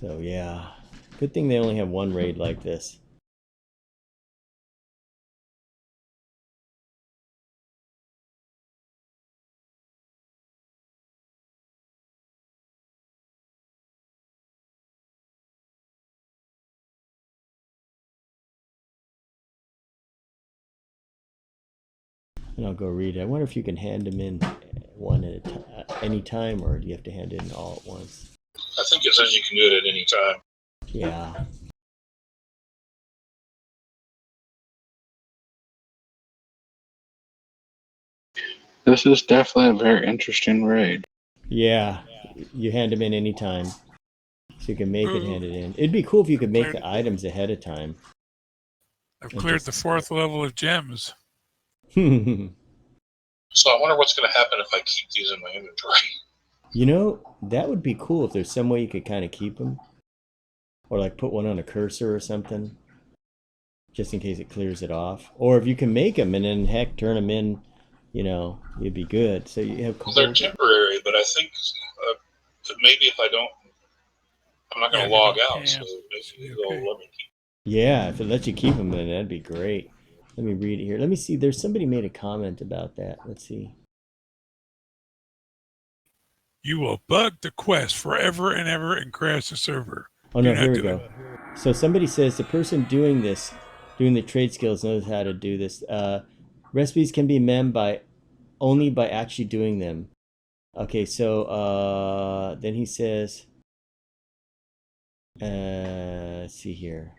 So yeah, good thing they only have one raid like this. And I'll go read it. I wonder if you can hand them in one at any time, or do you have to hand it in all at once? I think it says you can do it at any time. Yeah. This is definitely a very interesting raid. Yeah. You hand them in any time. So you can make it, hand it in. It'd be cool if you could make the items ahead of time. I've cleared the 4th level of gems. So I wonder what's going to happen if I keep these in my inventory. You know, that would be cool if there's some way you could kind of keep them. Or like put one on a cursor or something. Just in case it clears it off. Or if you can make them and then heck turn them in, you know, it'd be good. So you have Well, they're temporary, but I think that maybe if I don't, I'm not going to log out, so maybe they'll let me keep. Yeah, if it lets you keep them, then that'd be great. Let me read it here. Let me see. There's somebody made a comment about that. Let's see. You will bug the quest forever and ever and crash the server. Oh no, here we go. So somebody says the person doing this, doing the trade skills, knows how to do this. Recipes can be memmed by only by actually doing them. Okay, so then he says, let's see here.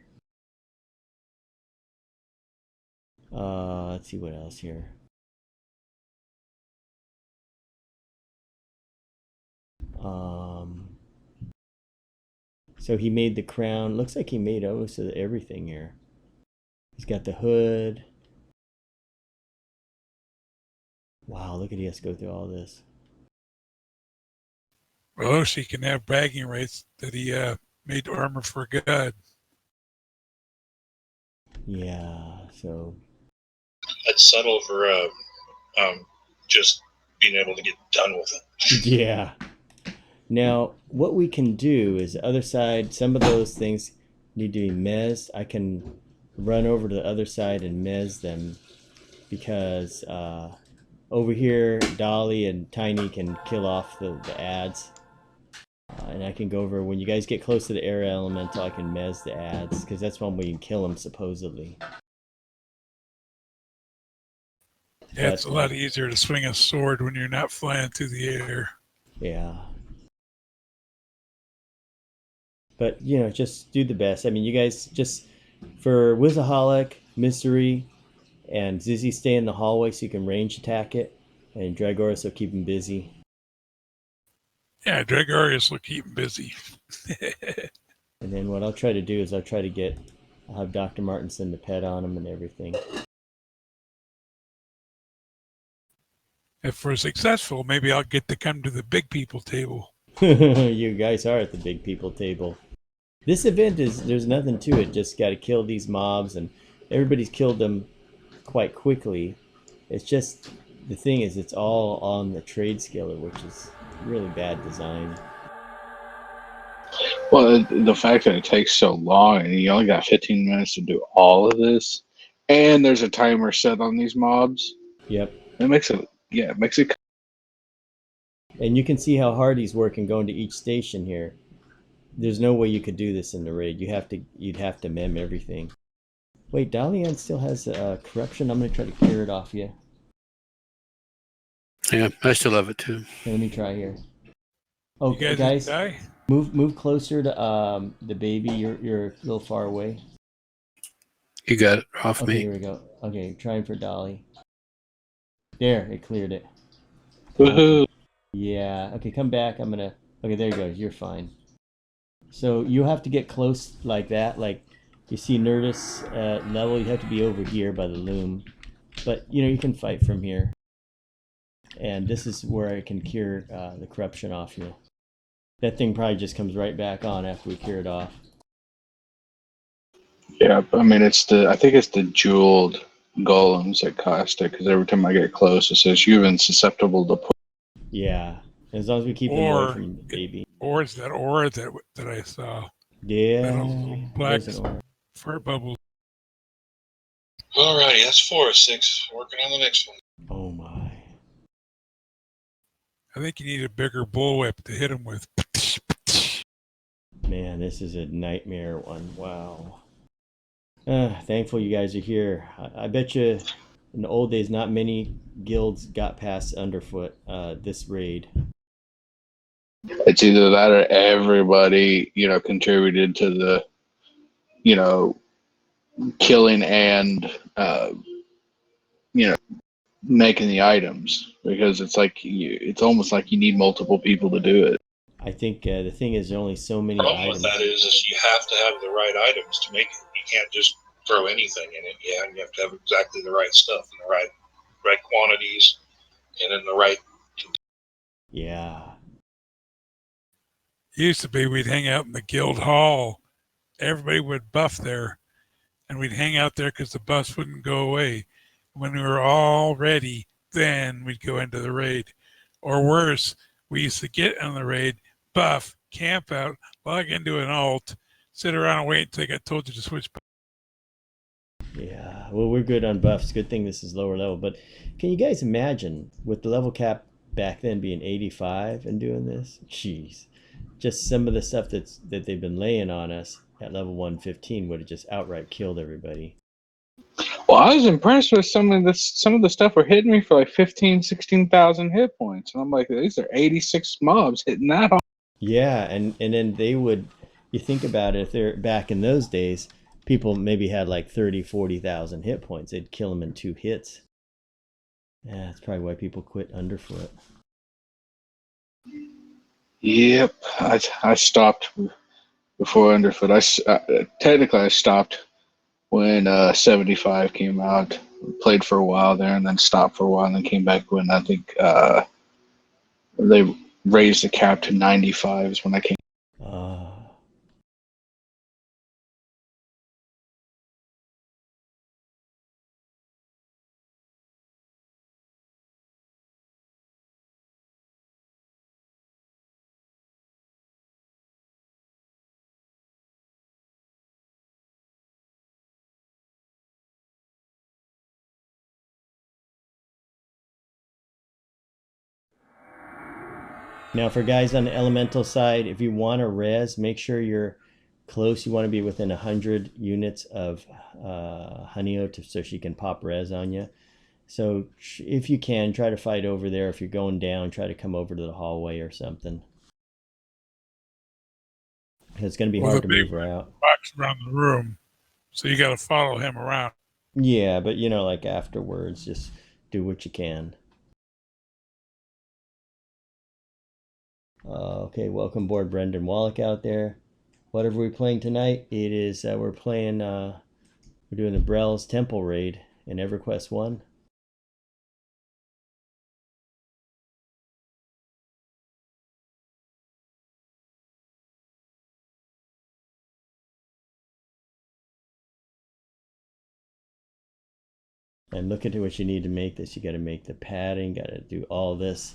Let's see what else here. So he made the crown. Looks like he made almost everything here. He's got the hood. Wow, look at he has to go through all this. Well, she can have bragging rights that he made armor for God. Yeah, so I'd settle for just being able to get done with it. yeah. Now, what we can do is the other side, some of those things need to be mezzed. I can run over to the other side and mezz them because over here, Dolly and Tiny can kill off the ads. And I can go over, when you guys get close to the air elemental, I can mezz the ads because that's one way you can kill them, supposedly. Yeah, it's a lot easier to swing a sword when you're not flying through the air. Yeah. But, you know, just do the best. I mean, you guys just, for Wizaholic, Mystery, and Zizzy stay in the hallway so you can range attack it. And Dragoris will keep him busy. Yeah, Dragorius will keep him busy. And then what I'll try to do is I'll have Dr. Martin send the pet on him and everything. If we're successful, maybe I'll get to come to the big people table. You guys are at the big people table. This event there's nothing to it. Just got to kill these mobs, and everybody's killed them quite quickly. It's just, the thing is, it's all on the trade skiller, which is really bad design. Well, the fact that it takes so long and you only got 15 minutes to do all of this, and there's a timer set on these mobs. Yep. It makes it. And you can see how hard he's working going to each station here. There's no way you could do this in the raid. You'd have to mem everything. Wait, Dalian still has corruption. I'm gonna try to clear it off you. Yeah, I still have it too. Okay, let me try here. Oh, you guys die? Move closer to the baby. You're a little far away. You got it off Okay, me. here we go. Okay, trying for Dolly. There, it cleared it. Woohoo! Yeah. Okay, come back. Okay, there you go. You're fine. So you have to get close like that. Like you see Nerdus level, you have to be over here by the loom. But you know, you can fight from here. And this is where I can cure the corruption off you. That thing probably just comes right back on after we cure it off. Yeah, I mean I think it's the jeweled golems that cost it, because every time I get close, it says you've been susceptible to. Yeah, as long as we keep them away from the baby. Or it's that aura that I saw. Yeah, black fur bubbles. Alrighty, that's 4 of 6. Working on the next one. Oh my. I think you need a bigger bullwhip to hit him with. Man, this is a nightmare one. Wow. Thankful you guys are here. I bet you in the old days, not many guilds got past Underfoot this raid. It's either that or everybody, contributed to the, killing and, making the items, because it's almost like you need multiple people to do it. I think the thing is, there are only so many The problem items. with that is you have to have the right items to make it. You can't just throw anything in it. Yeah, and you have to have exactly the right stuff and the right quantities. and in the right. Yeah. It used to be we'd hang out in the guild hall. Everybody would buff there, and we'd hang out there because the bus wouldn't go away. When we were all ready, then we'd go into the raid. Or worse, we used to get on the raid, buff, camp out, log into an alt, sit around and wait until I got told you to switch. Yeah. Well, we're good on buffs. Good thing this is lower level. But can you guys imagine with the level cap back then being 85 and doing this? Jeez. Just some of the stuff that they've been laying on us at level 115 would have just outright killed everybody. Well, I was impressed with some of this. Some of the stuff were hitting me for like 15, 16,000 hit points, and I'm like, these are 86 mobs hitting that hard. Yeah, and then they would, you think about it, if they're back in those days, people maybe had like 30, 40,000 hit points. They'd kill them in 2 hits. Yeah, that's probably why people quit Underfoot. Yep, I stopped before Underfoot. Technically I stopped when 75 came out. Played for a while there, and then stopped for a while, and then came back when I think they raised the cap to 95 is when I came. Uh, Now for guys on the elemental side, if you want to res, make sure you're close. You want to be within 100 units of Honeyot so she can pop res on you. So if you can, try to fight over there. If you're going down, try to come over to the hallway or something. It's going to be hard to move her out. Box around the room, so you got to follow him around. Yeah, but you know, like afterwards, just do what you can. Okay, welcome aboard, Brendan Wallach out there. What are we playing tonight? It is we're playing we're doing the Brell's Temple raid in EverQuest 1. And look at what you need to make this. You got to make the padding, got to do all this.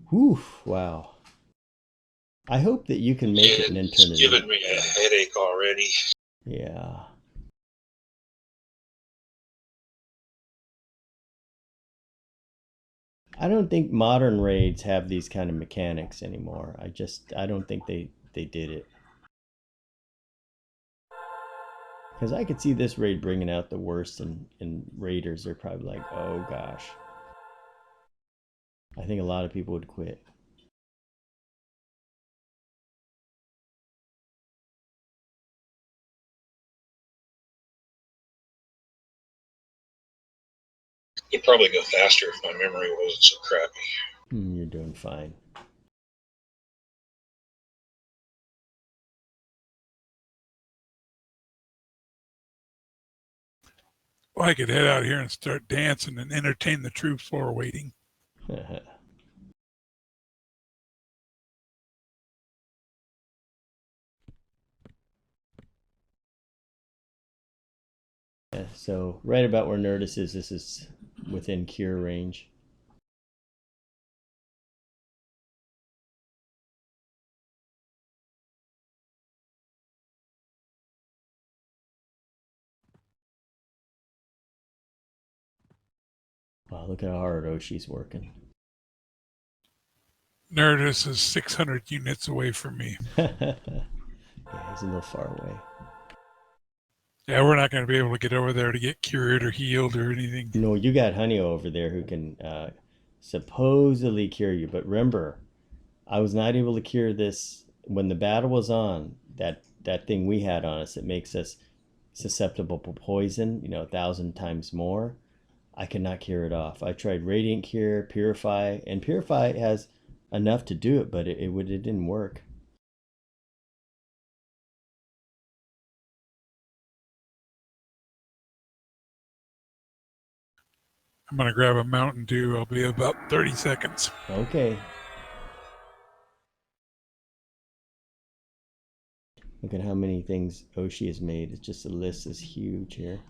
Whew, wow. I hope that you can make it and then turn It's it in. giving me a headache already. Yeah. I don't think modern raids have these kind of mechanics anymore. I don't think they did it. Because I could see this raid bringing out the worst in raiders. They're probably like, oh gosh. I think a lot of people would quit. It'd probably go faster if my memory wasn't so crappy. You're doing fine. Well, I could head out here and start dancing and entertain the troops while we're waiting. Yeah, so right about where Nerdus is, this is within cure range. Wow, look at how hard Oshi's working. Nerdus is 600 units away from me. Yeah, he's a little far away. Yeah, we're not going to be able to get over there to get cured or healed or anything. No, you got Honey over there who can supposedly cure you. But remember, I was not able to cure this when the battle was on. That thing we had on us that makes us susceptible to poison, 1,000 times more. I could not cure it off. I tried Radiant Cure, Purify, and Purify has enough to do it, but it didn't work. I'm going to grab a Mountain Dew. I'll be about 30 seconds. Okay. Look at how many things Oshi has made. It's just the list is huge here.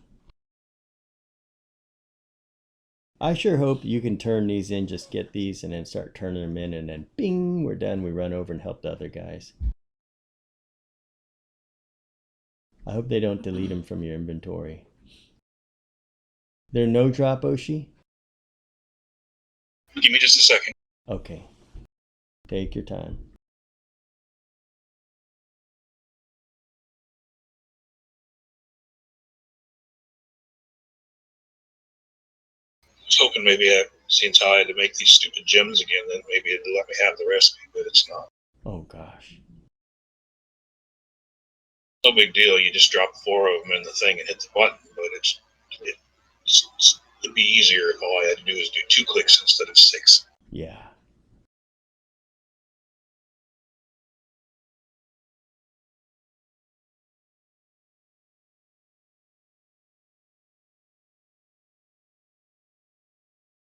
I sure hope you can turn these in, just get these and then start turning them in, and then bing, we're done. We run over and help the other guys. I hope they don't delete them from your inventory. There no drop, Oshi? Give me just a second. Okay. Take your time. I was hoping maybe since I had to make these stupid gems again, then maybe it'd let me have the recipe, but it's not. Oh gosh. No big deal. You just drop 4 of them in the thing and hit the button, but it'd be easier if all I had to do is do 2 clicks instead of 6. Yeah.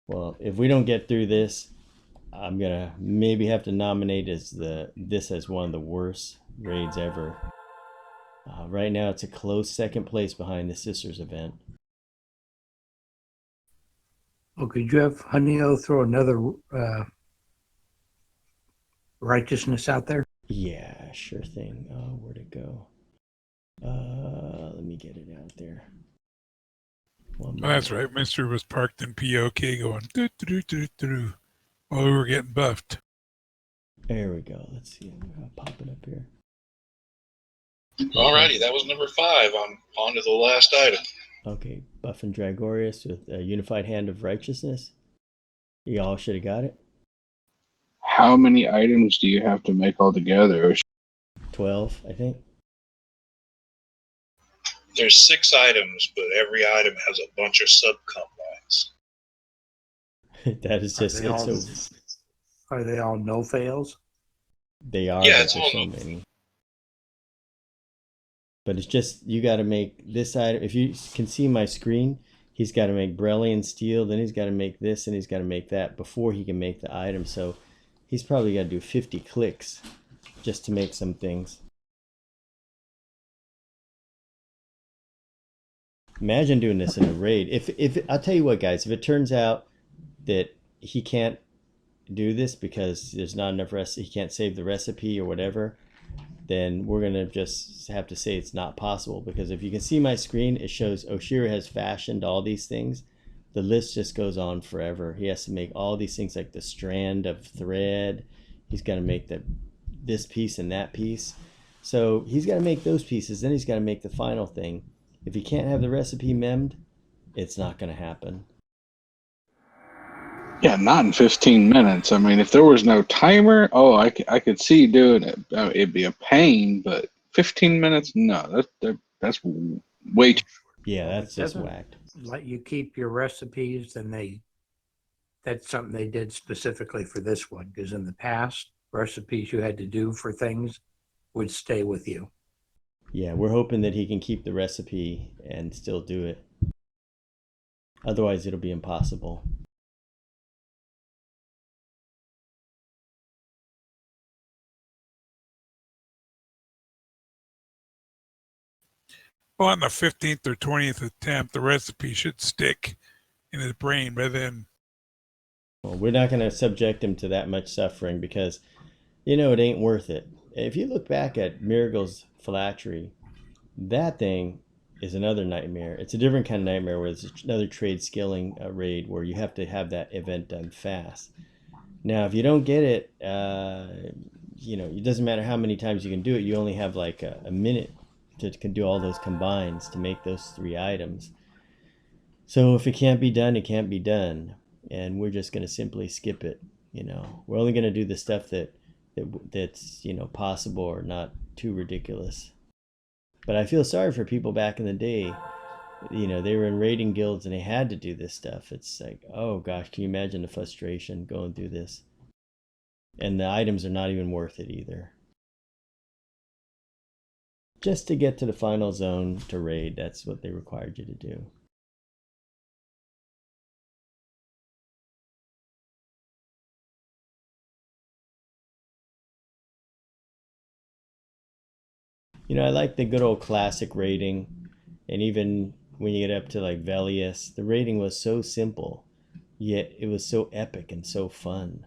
Well, if we don't get through this, I'm gonna maybe have to nominate this as one of the worst raids ever. Right now, it's a close second place behind the Sisters event. Well, could you have Honey-O throw another righteousness out there? Yeah, sure thing. Oh, where'd it go? Let me get it out there. Oh, that's right. Mister was parked in POK going doo doo doo doo while we were getting buffed. There we go. Let's see. I'll pop it up here. Alrighty, that was number 5. I'm on to the last item. Okay, Buff and Dragorius with a Unified Hand of Righteousness. You all should have got it. How many items do you have to make altogether? 12, I think. There's 6 items, but every item has a bunch of sub-combines. That is just Are they all no fails? They are, Yeah, but it's there's so many. But it's just, you got to make this item. If you can see my screen, he's got to make Brellian steel, then he's got to make this, and he's got to make that before he can make the item. So he's probably got to do 50 clicks just to make some things. Imagine doing this in a raid. If I'll tell you what, guys, if it turns out that he can't do this because there's not enough recipe, he can't save the recipe or whatever, then we're gonna just have to say it's not possible. Because if you can see my screen, it shows Oshira has fashioned all these things. The list just goes on forever. He has to make all these things, like the strand of thread. He's got to make this piece and that piece. So he's got to make those pieces. Then he's got to make the final thing. If he can't have the recipe memmed, it's not going to happen. Yeah, not in 15 minutes. I mean, if there was no timer, I could see doing it. It'd be a pain, but 15 minutes? No, that's way too short. Yeah, Well, that's just whacked. Let you keep your recipes, then that's something they did specifically for this one, because in the past, recipes you had to do for things would stay with you. Yeah, we're hoping that he can keep the recipe and still do it. Otherwise, it'll be impossible. Well, on the 15th or 20th attempt, the recipe should stick in his brain by then. Well, we're not going to subject him to that much suffering because, it ain't worth it. If you look back at Miracle's phylactery, that thing is another nightmare. It's a different kind of nightmare where it's another trade skilling raid where you have to have that event done fast. Now, if you don't get it, it doesn't matter how many times you can do it. You only have like a minute to do all those combines to make those 3 items. So if it can't be done, it can't be done. And we're just going to simply skip it. We're only going to do the stuff that's possible or not too ridiculous. But I feel sorry for people back in the day. They were in raiding guilds and they had to do this stuff. It's like, oh gosh, can you imagine the frustration going through this? And the items are not even worth it either. Just to get to the final zone to raid, that's what they required you to do. You know, I like the good old classic rating, and even when you get up to like Velius, the rating was so simple, yet it was so epic and so fun.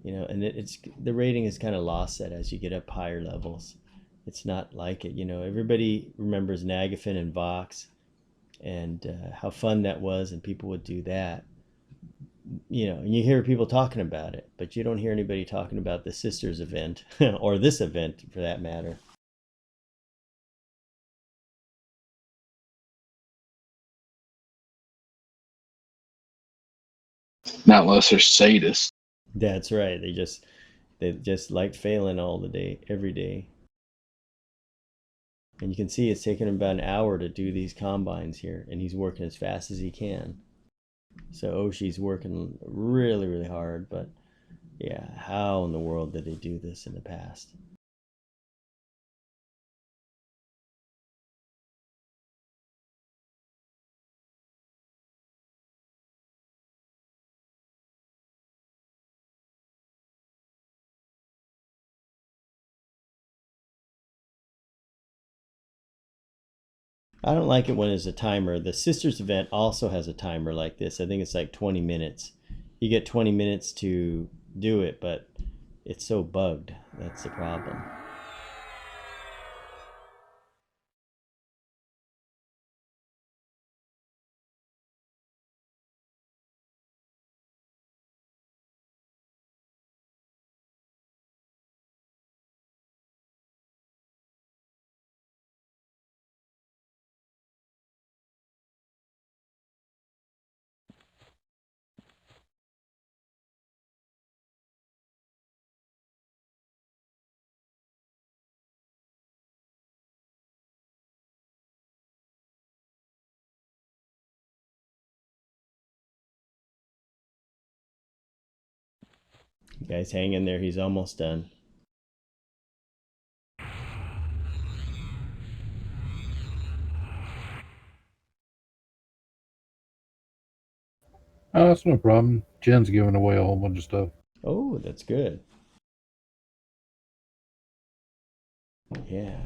You know, and it's the rating is kind of lost that as you get up higher levels. It's not like it. You know, everybody remembers Nagafin and Vox, and how fun that was, and people would do that. You know, and you hear people talking about it, but you don't hear anybody talking about the Sisters event or this event for that matter. Not unless they're sadists. That's right. They just like failing all the day, every day. And you can see it's taken him about an hour to do these combines here, and he's working as fast as he can. So Oshi's working really, really hard, but yeah, how in the world did they do this in the past? I don't like it when there's a timer. The Sisters event also has a timer like this. I think it's like 20 minutes. You get 20 minutes to do it, but it's so bugged. That's the problem. You guys hang in there. He's almost done. Oh, that's no problem. Jen's giving away a whole bunch of stuff. Oh, that's good. Yeah.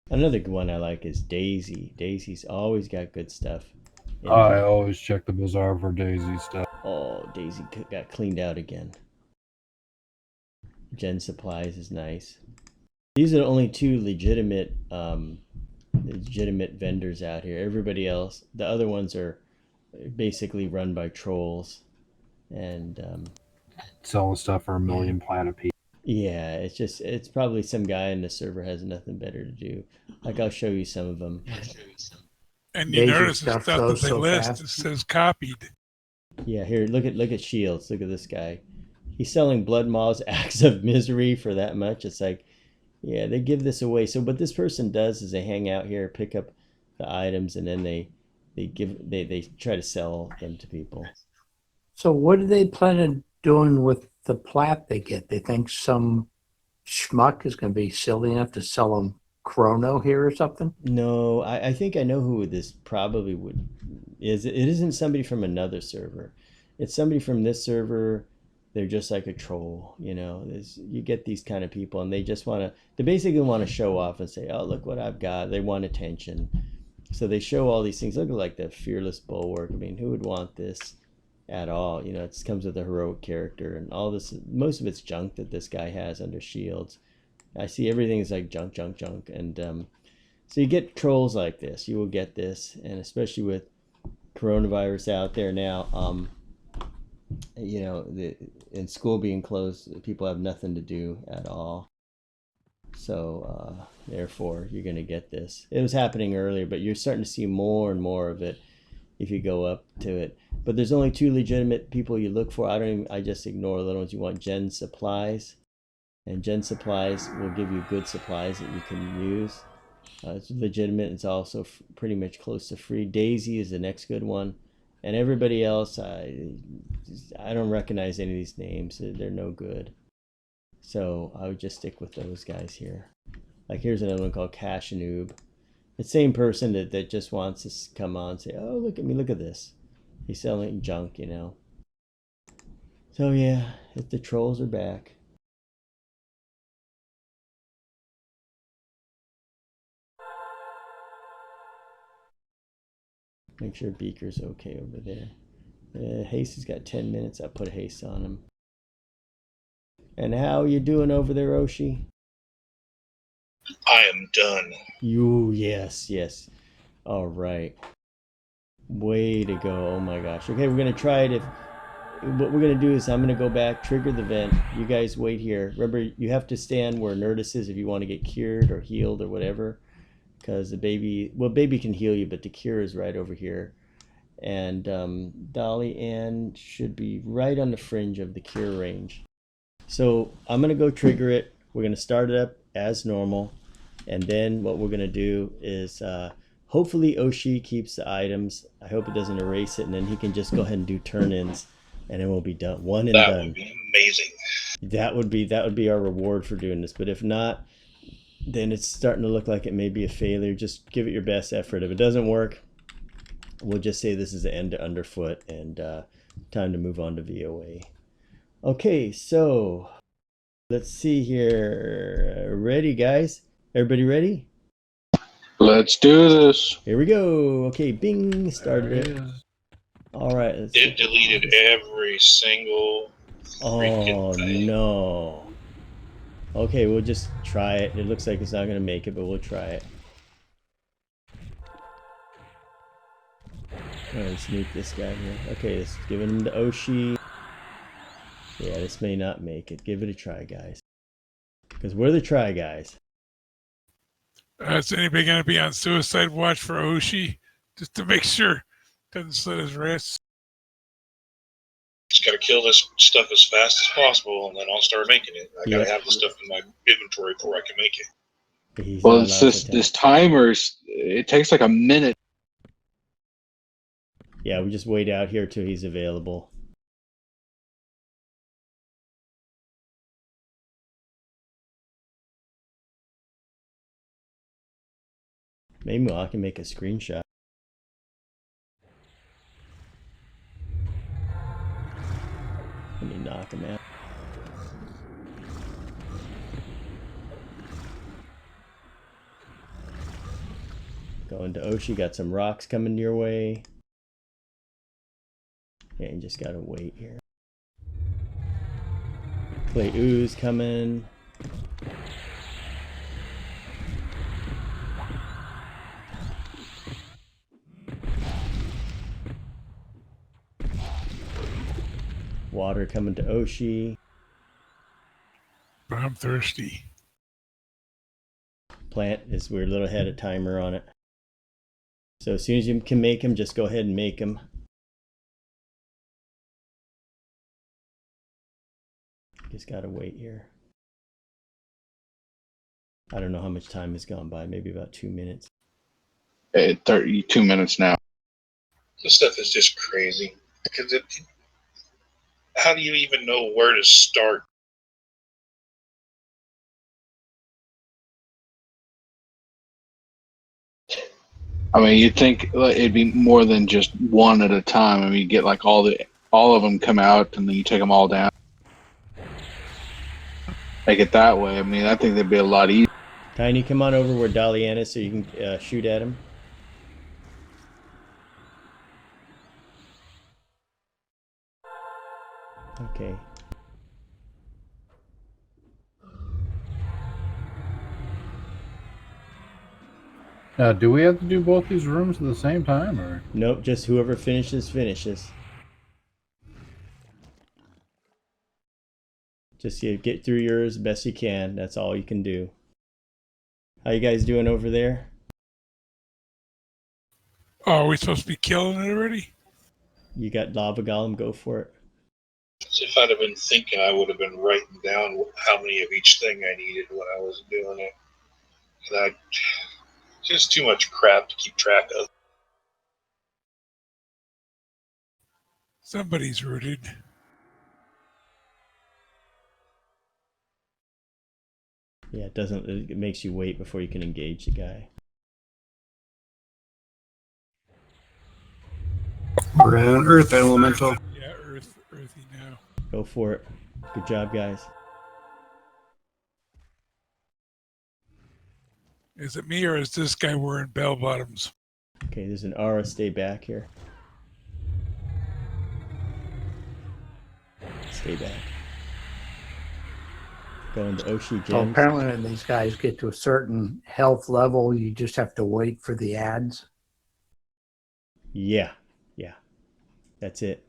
Another good one I like is Daisy. Daisy's always got good stuff. I always check the bazaar for Daisy stuff. Oh, Daisy got cleaned out again. Gen Supplies is nice. These are the only two legitimate vendors out here. Everybody else, the other ones are basically run by trolls, and Selling stuff for $1 million plat a piece. yeah, it's probably some guy in the server has nothing better to do. Like I'll show you some of them. And you Daisy notice the stuff stuff goes that they so list fast. it says copied. Yeah, here look at Shields. Look at this guy. He's selling Blood Maw's Acts of Misery for that much. It's like, yeah, they give this away. So what this person does is they hang out here, pick up the items, and then they try to sell them to people. So what do they plan on doing with the plat they get? They think some schmuck is going to be silly enough to sell them chrono here or something? No, I think I know who this probably would is. It isn't somebody from another server. It's somebody from this server. They're just like a troll, you know. You get these kind of people, and they basically want to show off and say, "Oh, look what I've got." They want attention, so they show all these things. Look at like the fearless bulwark. I mean, who would want this at all? You know, it comes with a heroic character, and all this. Most of it's junk that this guy has under shields. I see everything is like junk, junk, junk, and so you get trolls like this. You will get this, and especially with coronavirus out there now, you know, in school being closed, people have nothing to do at all. So therefore, you're going to get this. It was happening earlier, but you're starting to see more and more of it if you go up to it. But there's only two legitimate people you look for. I just ignore the little ones. You want Gen Supplies, and Gen Supplies will give you good supplies that you can use. It's legitimate. It's also pretty much close to free. Daisy is the next good one, and everybody else, I don't recognize any of these names. They're no good. So I would just stick with those guys here. Like here's another one called Cash Noob. The same person that just wants to come on and say, "Oh, look at me, look at this." He's selling junk, you know. So yeah, if the trolls are back. Make sure Beaker's okay over there. Haste has got 10 minutes. I'll put haste on him. And how you doing over there, Oshi? I am done. Yes. All right. Way to go. Oh my gosh. Okay, we're going to try it. What we're going to do is I'm going to go back, trigger the vent. You guys wait here. Remember, you have to stand where Nerdus is if you want to get cured or healed or whatever. Because the baby, well, baby can heal you, but the cure is right over here. And Dolly Ann should be right on the fringe of the cure range. So I'm going to go trigger it. We're going to start it up as normal. And then what we're going to do is hopefully Oshi keeps the items. I hope it doesn't erase it. And then he can just go ahead and do turn-ins. And then we'll be done. One and That done. would be amazing. That would be our reward for doing this. But if not, then it's starting to look like it may be a failure. Just give it your best effort. If it doesn't work, we'll just say this is the end to underfoot and time to move on to VOA. Okay, so let's see here. Ready, guys? Everybody ready? Let's do this. Here we go. Okay, bing, started it. All right. It deleted every single freaking thing. No. Okay, we'll just try it. It looks like it's not going to make it, but we'll try it. Let's sneak this guy here. Okay, let's give him the Oshi. Yeah, this may not make it. Give it a try, guys. Because we're the try guys. Is anybody going to be on suicide watch for Oshi? Just to make sure doesn't slit his wrists. Just got to kill this stuff as fast as possible, and then I'll start making it. I got to have the stuff in my inventory before I can make it. Well, it's just this timer's. It takes like a minute. Yeah, we just wait out here till he's available. Maybe I can make a screenshot. Let me knock him out. Going to Oshi, got some rocks coming your way. Yeah, you just gotta wait here. Clay ooze coming. Water coming to Oshi. But I'm thirsty. Plant is we're a little ahead of timer on it. So as soon as you can make him, just go ahead and make him. Just gotta wait here. I don't know how much time has gone by. Maybe about 2 minutes. 32 minutes now. This stuff is just crazy. Because how do you even know where to start? I mean, you'd think it'd be more than just one at a time. I mean, you get like all of them come out, and then you take them all down. Make it that way. I mean, I think that'd be a lot easier. Tiny, come on over where Dalian is so you can shoot at him. Okay. Now, do we have to do both these rooms at the same time, or? Nope, just whoever finishes, finishes. Just get through yours best you can. That's all you can do. How you guys doing over there? Oh, are we supposed to be killing it already? You got Lava Golem, go for it. If I'd have been thinking, I would have been writing down how many of each thing I needed when I was doing it. And just too much crap to keep track of. Somebody's rooted. Yeah, it makes you wait before you can engage the guy. We're an Earth Elemental. Yeah, earthy now. Go for it. Good job, guys. Is it me or is this guy wearing bell bottoms? Okay, there's an aura. Stay back here. Stay back. Going to Oshi So gems. apparently when these guys get to a certain health level, you just have to wait for the ads. Yeah, yeah. That's it.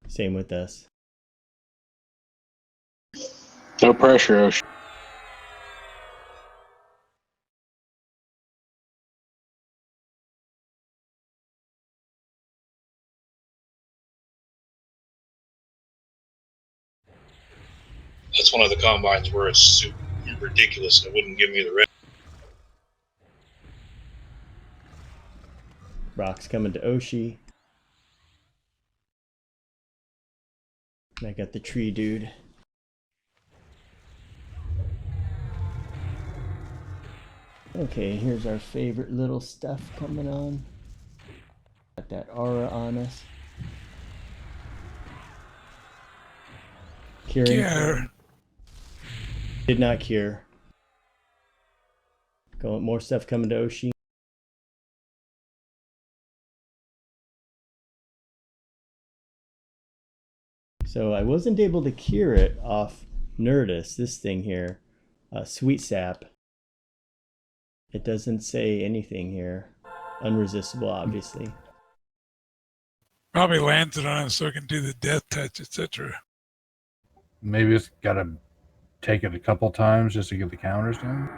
Same with us. No pressure, Ocean. That's one of the combines where it's super ridiculous. It wouldn't give me the rest. Rock's coming to Oshi. And I got the tree dude. Okay, here's our favorite little stuff coming on. Got that aura on us. Curing. Yeah. Did not cure. Going more stuff coming to Oshi. So I wasn't able to cure it off Nerdus, this thing here. Sweet sap. It doesn't say anything here. Unresistible, obviously. Probably landed on it so it can do the death touch, etc. Maybe it's got to take it a couple times just to get the counters down.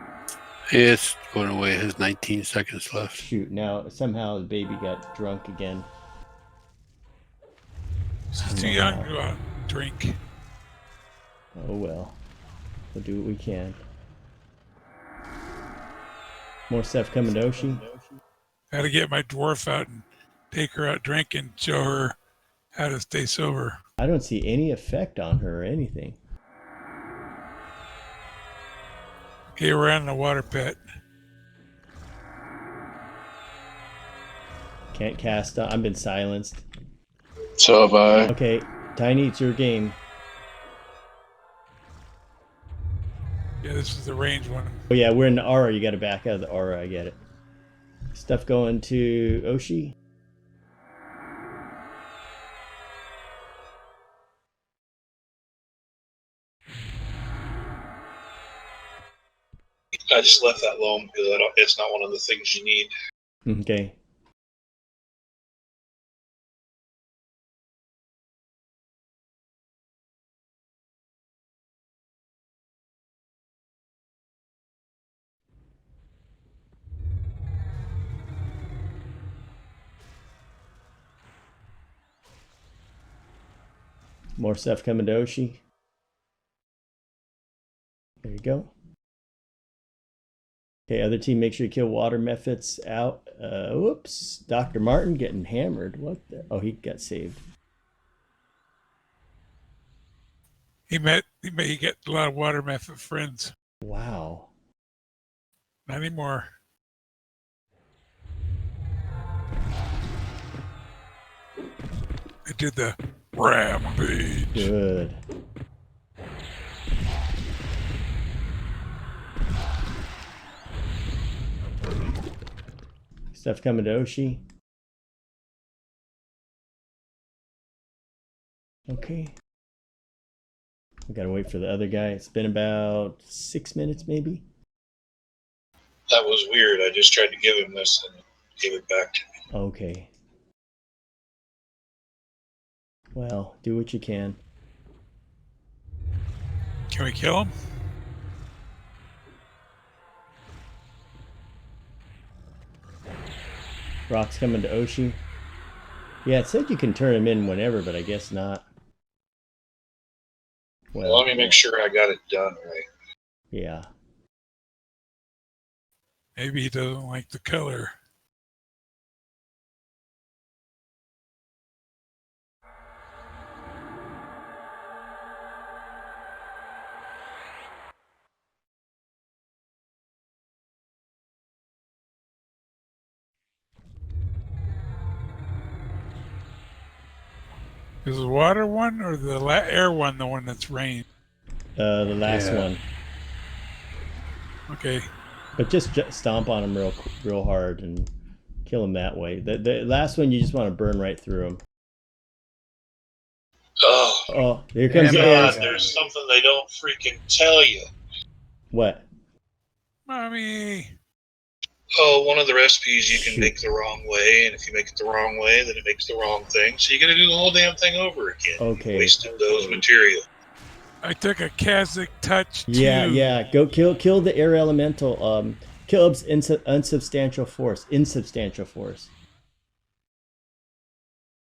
It's going away. It has 19 seconds left. Shoot, now somehow the baby got drunk again. She's too young to go out and drink. Oh well. We'll do what we can. More stuff coming to Oshi. Got to get my dwarf out and take her out drinking, show her how to stay sober. I don't see any effect on her or anything. Okay, we're in the water pit. Can't cast on. I've been silenced. So have I. Okay, Tiny, it's your game. Yeah, this is the range one. Oh yeah, we're in the aura. You got to back out of the aura. I get it. Stuff going to Oshi. I just left that alone because it's not one of the things you need. Okay. More stuff coming to Oshi. There you go. Okay, other team, make sure you kill water methods out. Whoops. Dr. Martin getting hammered. What the? Oh, he got saved. He get a lot of water method friends. Wow. Not anymore. I did the rampage. Good. Stuff coming to Oshi. Okay. We gotta wait for the other guy. It's been about 6 minutes, maybe. That was weird. I just tried to give him this and he gave it back to me. Okay. Well, do what you can. Can we kill him? Rock's coming to Oshi. Yeah, it said you can turn him in whenever, but I guess not. Well, let me make sure I got it done right. Yeah. Maybe he doesn't like the color. Is the water one or the air one the one that's rain? The last Yeah. one. Okay. But just stomp on him real hard and kill him that way. The last one, you just want to burn right through him. Oh, Oh, here comes the God, airs. there's something they don't freaking tell you. What? Mommy. Oh, one of the recipes you can Shoot. make the wrong way, and if you make it the wrong way, then it makes the wrong thing. So you got to do the whole damn thing over again. Okay. You wasted those material. I took a Kazakh touch too. Yeah. Go kill the air elemental. Kill unsubstantial force. Insubstantial force.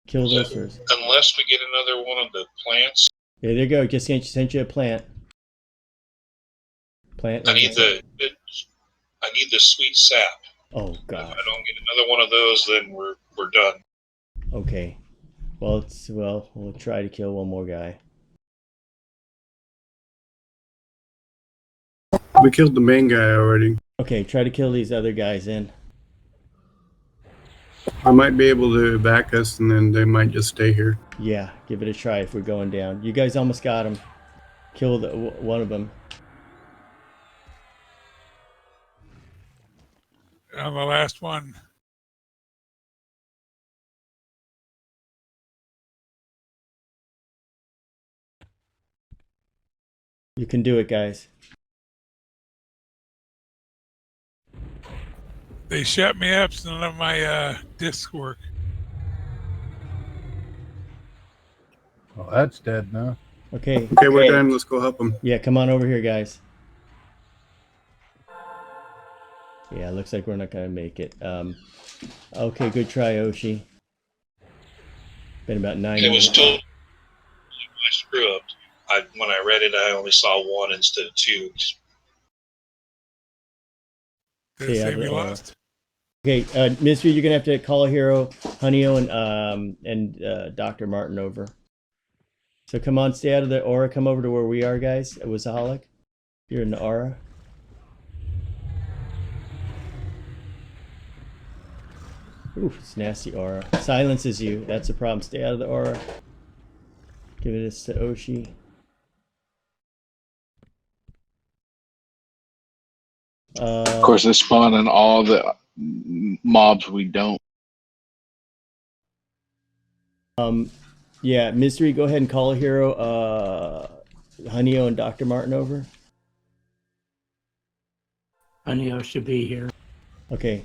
Kill those first. Unless we get another one of the plants. Yeah, there you go. Just sent you a plant. Plant. I need the sweet sap. Oh If gosh. I don't get another one of those, then we're done. Okay. Well, we'll try to kill one more guy. We killed the main guy already. Okay, try to kill these other guys in. I might be able to back us, and then they might just stay here. Yeah, give it a try if we're going down. You guys almost got him. Kill one of them. On the last one. You can do it, guys. They shut me up, so none of my discs work. Well, that's dead now. Okay. Okay, we're done. Let's go help them. Yeah, come on over here, guys. Yeah, looks like we're not gonna make it. Okay, good try, Oshi. Been about 9 It was minutes. told my screw up. When I read it, I only saw one instead of two. Did it Yeah, say we the- lost? Okay, Mystery, you're gonna have to call a hero, HoneyO, and Dr. Martin over. So come on, stay out of the aura. Come over to where we are, guys. It was a holic. You're in the aura. Ooh, it's nasty aura. Silences you. That's the problem. Stay out of the aura. Give it to Oshi. Of course, they spawn on all the mobs we don't. Yeah, Mystery, go ahead and call a hero, HoneyO and Dr. Martin over. HoneyO should be here. Okay.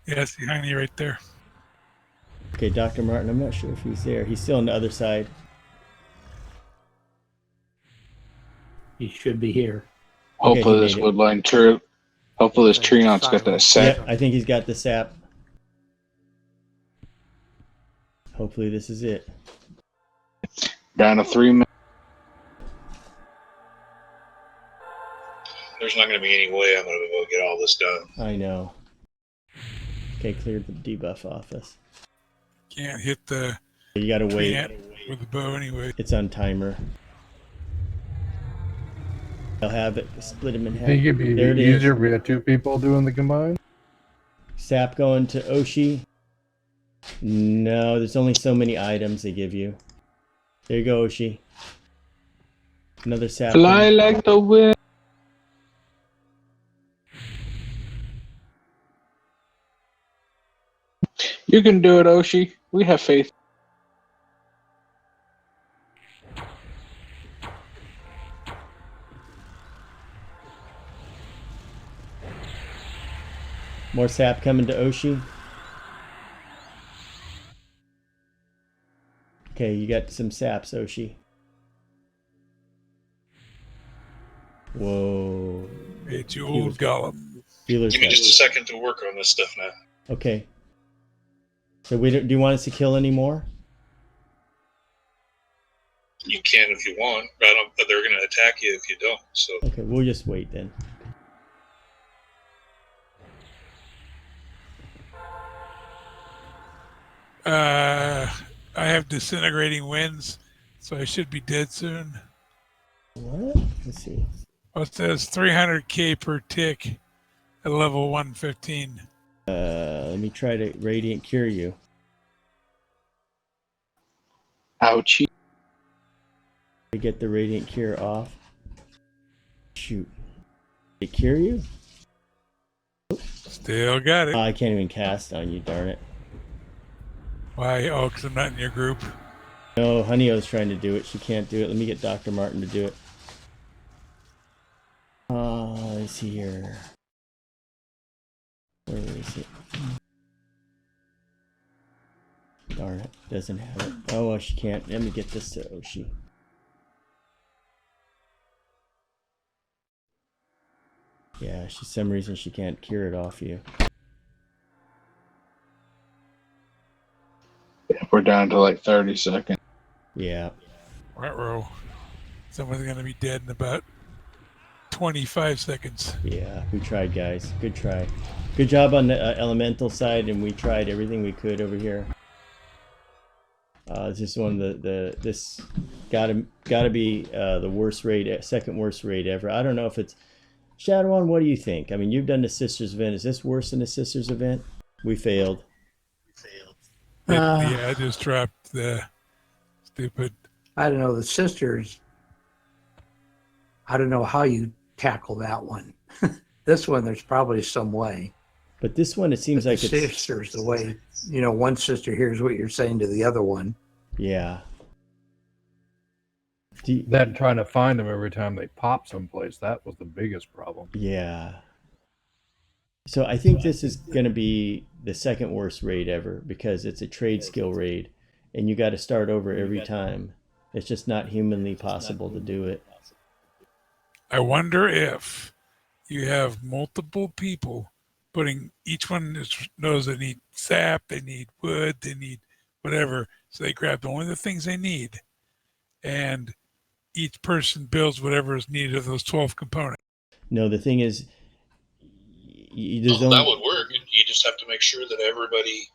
Yes, behind you right there. Okay, Dr. Martin, I'm not sure if he's there. He's still on the other side. He should be here. Okay, Hopefully, he this made it. woodline tree. Hopefully, this tree knot's got that sap. Yep, I think he's got the sap. Hopefully this is it. Down to 3 minutes. There's not going to be any way I'm going to be able to get all this done. I know. Okay, cleared the debuff office. Can't hit the You gotta wait. plant with the bow anyway. It's on timer. I'll have it. Split him in half. Think it'd be There it is. easier if we had two people doing the combine? Sap going to Oshi. No, there's only so many items they give you. There you go, Oshi. Another sap. Fly like the wind. You can do it, Oshi. We have faith. More sap coming to Oshi. Okay, you got some saps, Oshi. Whoa. It's you old Gollum. Healer's Give me got- just a second to work on this stuff now. Okay. So do you want us to kill any more? You can if you want, but they're going to attack you if you don't. So Okay, we'll just wait then. I have disintegrating winds, so I should be dead soon. What? Let's see. Oh, it says 300k per tick at level 115. Let me try to radiant cure you. Ouchie. get the radiant cure off. Shoot. Did it cure you? Still got it. Oh, I can't even cast on you, darn it. Why? Oh, because I'm not in your group. No, Honeyo's trying to do it. She can't do it. Let me get Dr. Martin to do it. Let's see here. Where is it? Darn it, doesn't have it. Oh, well, she can't. Let me get this to Oshi. Yeah, for some reason she can't cure it off you. We're down to like 30 seconds. Yeah. Ruh-roh. Someone's going to be dead in about 25 seconds. Yeah, we tried, guys. Good try. Good job on the elemental side, and we tried everything we could over here. This is one of this gotta be the worst raid, second worst raid ever. I don't know if it's Shadowon. What do you think? I mean, you've done the Sisters event. Is this worse than the Sisters event? We failed. Yeah, I just dropped the stupid. I don't know. The Sisters, I don't know how you tackle that one. This one, there's probably some way. But this one, it seems like the it's... Sisters, the way, you know, one sister hears what you're saying to the other one. Yeah. That trying to find them every time they pop someplace, that was the biggest problem. Yeah. So I think this is going to be the second worst raid ever because it's a trade skill raid and you got to start over every time. It's just not humanly possible to do it. I wonder if you have multiple people putting, each one knows they need sap, they need wood, they need whatever. So they grab only the things they need. And each person builds whatever is needed of those 12 components. No, the thing is, that would work. You just have to make sure that everybody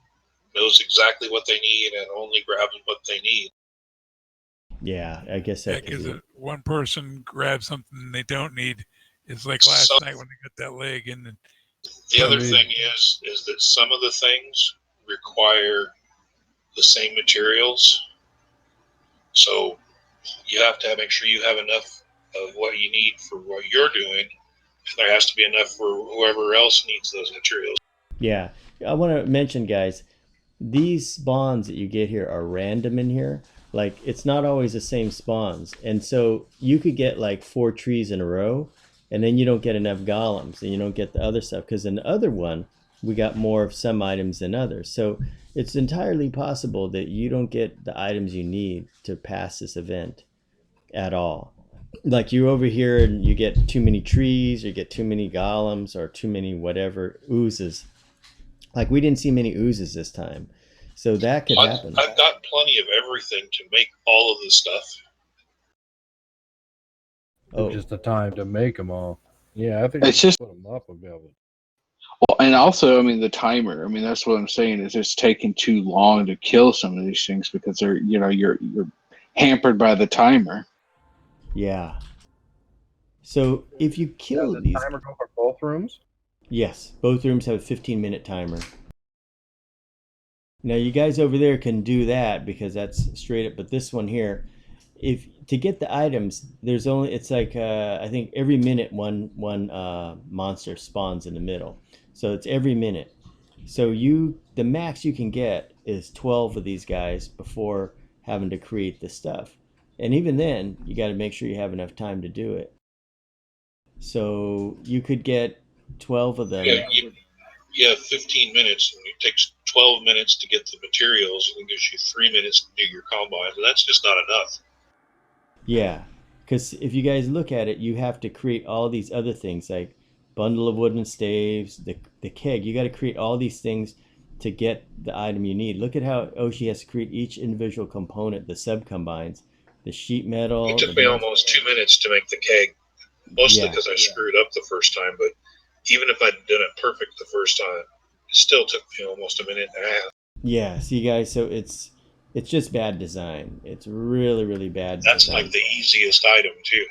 knows exactly what they need and only grabs what they need. Yeah, I guess that because one person grabs something they don't need. It's like last night when they got that leg. And the other thing is that some of the things require the same materials. So you have to make sure you have enough of what you need for what you're doing. And there has to be enough for whoever else needs those materials. Yeah, I want to mention, guys, these spawns that you get here are random in here. Like, it's not always the same spawns. And so you could get like 4 trees in a row, and then you don't get enough golems, and you don't get the other stuff. Because in the other one, we got more of some items than others. So it's entirely possible that you don't get the items you need to pass this event at all. Like, you're over here and you get too many trees, or get too many golems, or too many whatever oozes. Like, we didn't see many oozes this time. So that could happen. I've got plenty of everything to make all of this stuff. Oh, just the time to make them all. Yeah, I think it's just put them up and be able to. Well, and also, I mean, the timer. I mean, that's what I'm saying is it's taking too long to kill some of these things because they're, you know, you're hampered by the timer. Yeah. So if you kill Does the these, timer go for both rooms? yes, both rooms have a 15-minute timer. Now you guys over there can do that because that's straight up, but this one here, if to get the items, there's only, it's like I think every minute one monster spawns in the middle. So it's every minute. So the max you can get is 12 of these guys before having to create the stuff. And even then, you got to make sure you have enough time to do it. So you could get 12 of them. Yeah, you have 15 minutes, and it takes 12 minutes to get the materials, and it gives you 3 minutes to do your combines, and that's just not enough. Yeah, because if you guys look at it, you have to create all these other things like bundle of wooden staves, the keg. You got to create all these things to get the item you need. Look at how Oshi has to create each individual component, the sub-combines, the sheet metal. It took me almost 2 minutes to make the keg, mostly because I screwed up the first time, but even if I'd done it perfect the first time, it still took me almost a minute and a half. Yeah, see guys, so it's just bad design. It's really, really bad That's design. like the easiest item too.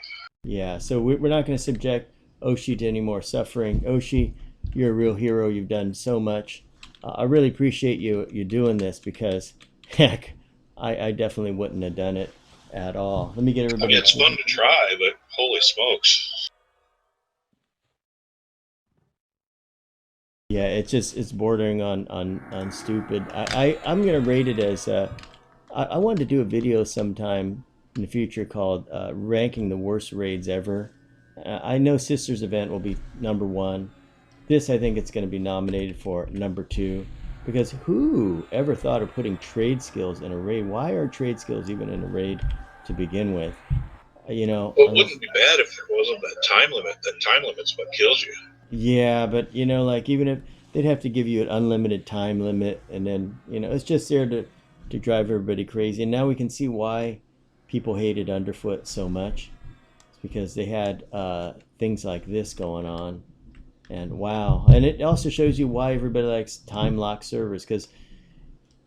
Yeah, so we're not going to subject Oshi to any more suffering. Oshi, you're a real hero. You've done so much. I really appreciate you doing this because, heck, I definitely wouldn't have done it. at all. Let me get I everybody. mean, it's fun to try, but holy smokes. Yeah, it's bordering on stupid. I'm gonna rate it as I wanted to do a video sometime in the future called ranking the worst raids ever. I know Sisters event will be number one. This, I think it's going to be nominated for number two, because who ever thought of putting trade skills in a raid? Why are trade skills even in a raid to begin with? You know, Well, it unless, wouldn't be bad if there wasn't that time limit. That time limit's what kills you. yeah, but you know, like even if they'd have to give you an unlimited time limit, and then you know, it's just there to drive everybody crazy. And now we can see why people hated Underfoot so much. It's because they had things like this going on. And wow. And it also shows you why everybody likes time lock servers. Because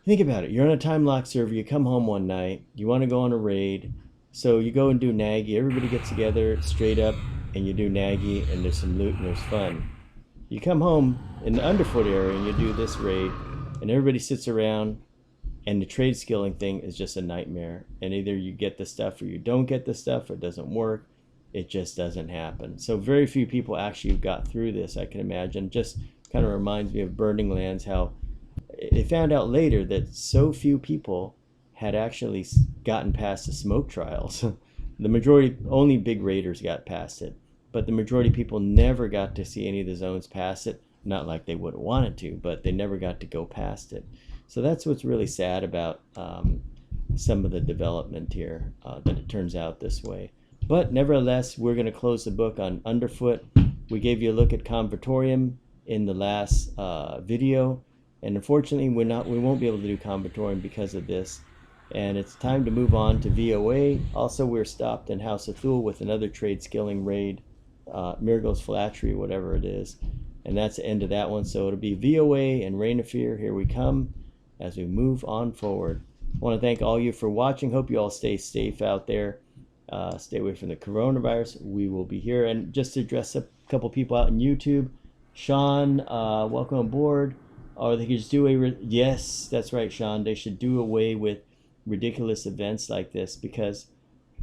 think about it. You're on a time lock server. You come home one night. You want to go on a raid. So you go and do Nagy. Everybody gets together straight up and you do Nagy. And there's some loot and there's fun. You come home in the Underfoot area and you do this raid. And everybody sits around. And the trade skilling thing is just a nightmare. And either you get the stuff or you don't get the stuff, or it doesn't work. It just doesn't happen. So very few people actually got through this, I can imagine. Just kind of reminds me of Burning Lands, how it found out later that so few people had actually gotten past the smoke trials. The majority, only big raiders got past it. But the majority of people never got to see any of the zones past it. Not like they would have wanted to, but they never got to go past it. So that's what's really sad about some of the development here, that it turns out this way. But nevertheless, we're going to close the book on Underfoot. We gave you a look at Convertorium in the last video, and unfortunately, we won't be able to do Convertorium because of this. And it's time to move on to VOA. Also, we're stopped in House of Thule with another trade skilling raid, Mirgo's Flattery, whatever it is. And that's the end of that one. So it'll be VOA and Reign of Fear. Here we come as we move on forward. I want to thank all you for watching. Hope you all stay safe out there. Stay away from the coronavirus. We will be here. And just to address a couple people out in YouTube, Sean, welcome aboard. Or they could just do away. Yes, that's right, Sean. They should do away with ridiculous events like this, because,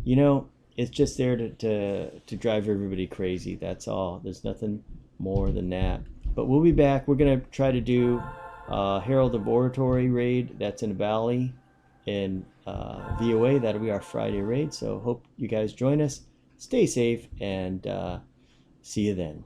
you know, it's just there to drive everybody crazy. That's all. There's nothing more than that. But we'll be back. We're going to try to do Herald of Oratory raid. That's in Valley in VOA. That'll be our Friday raid. So hope you guys join us. Stay safe and see you then.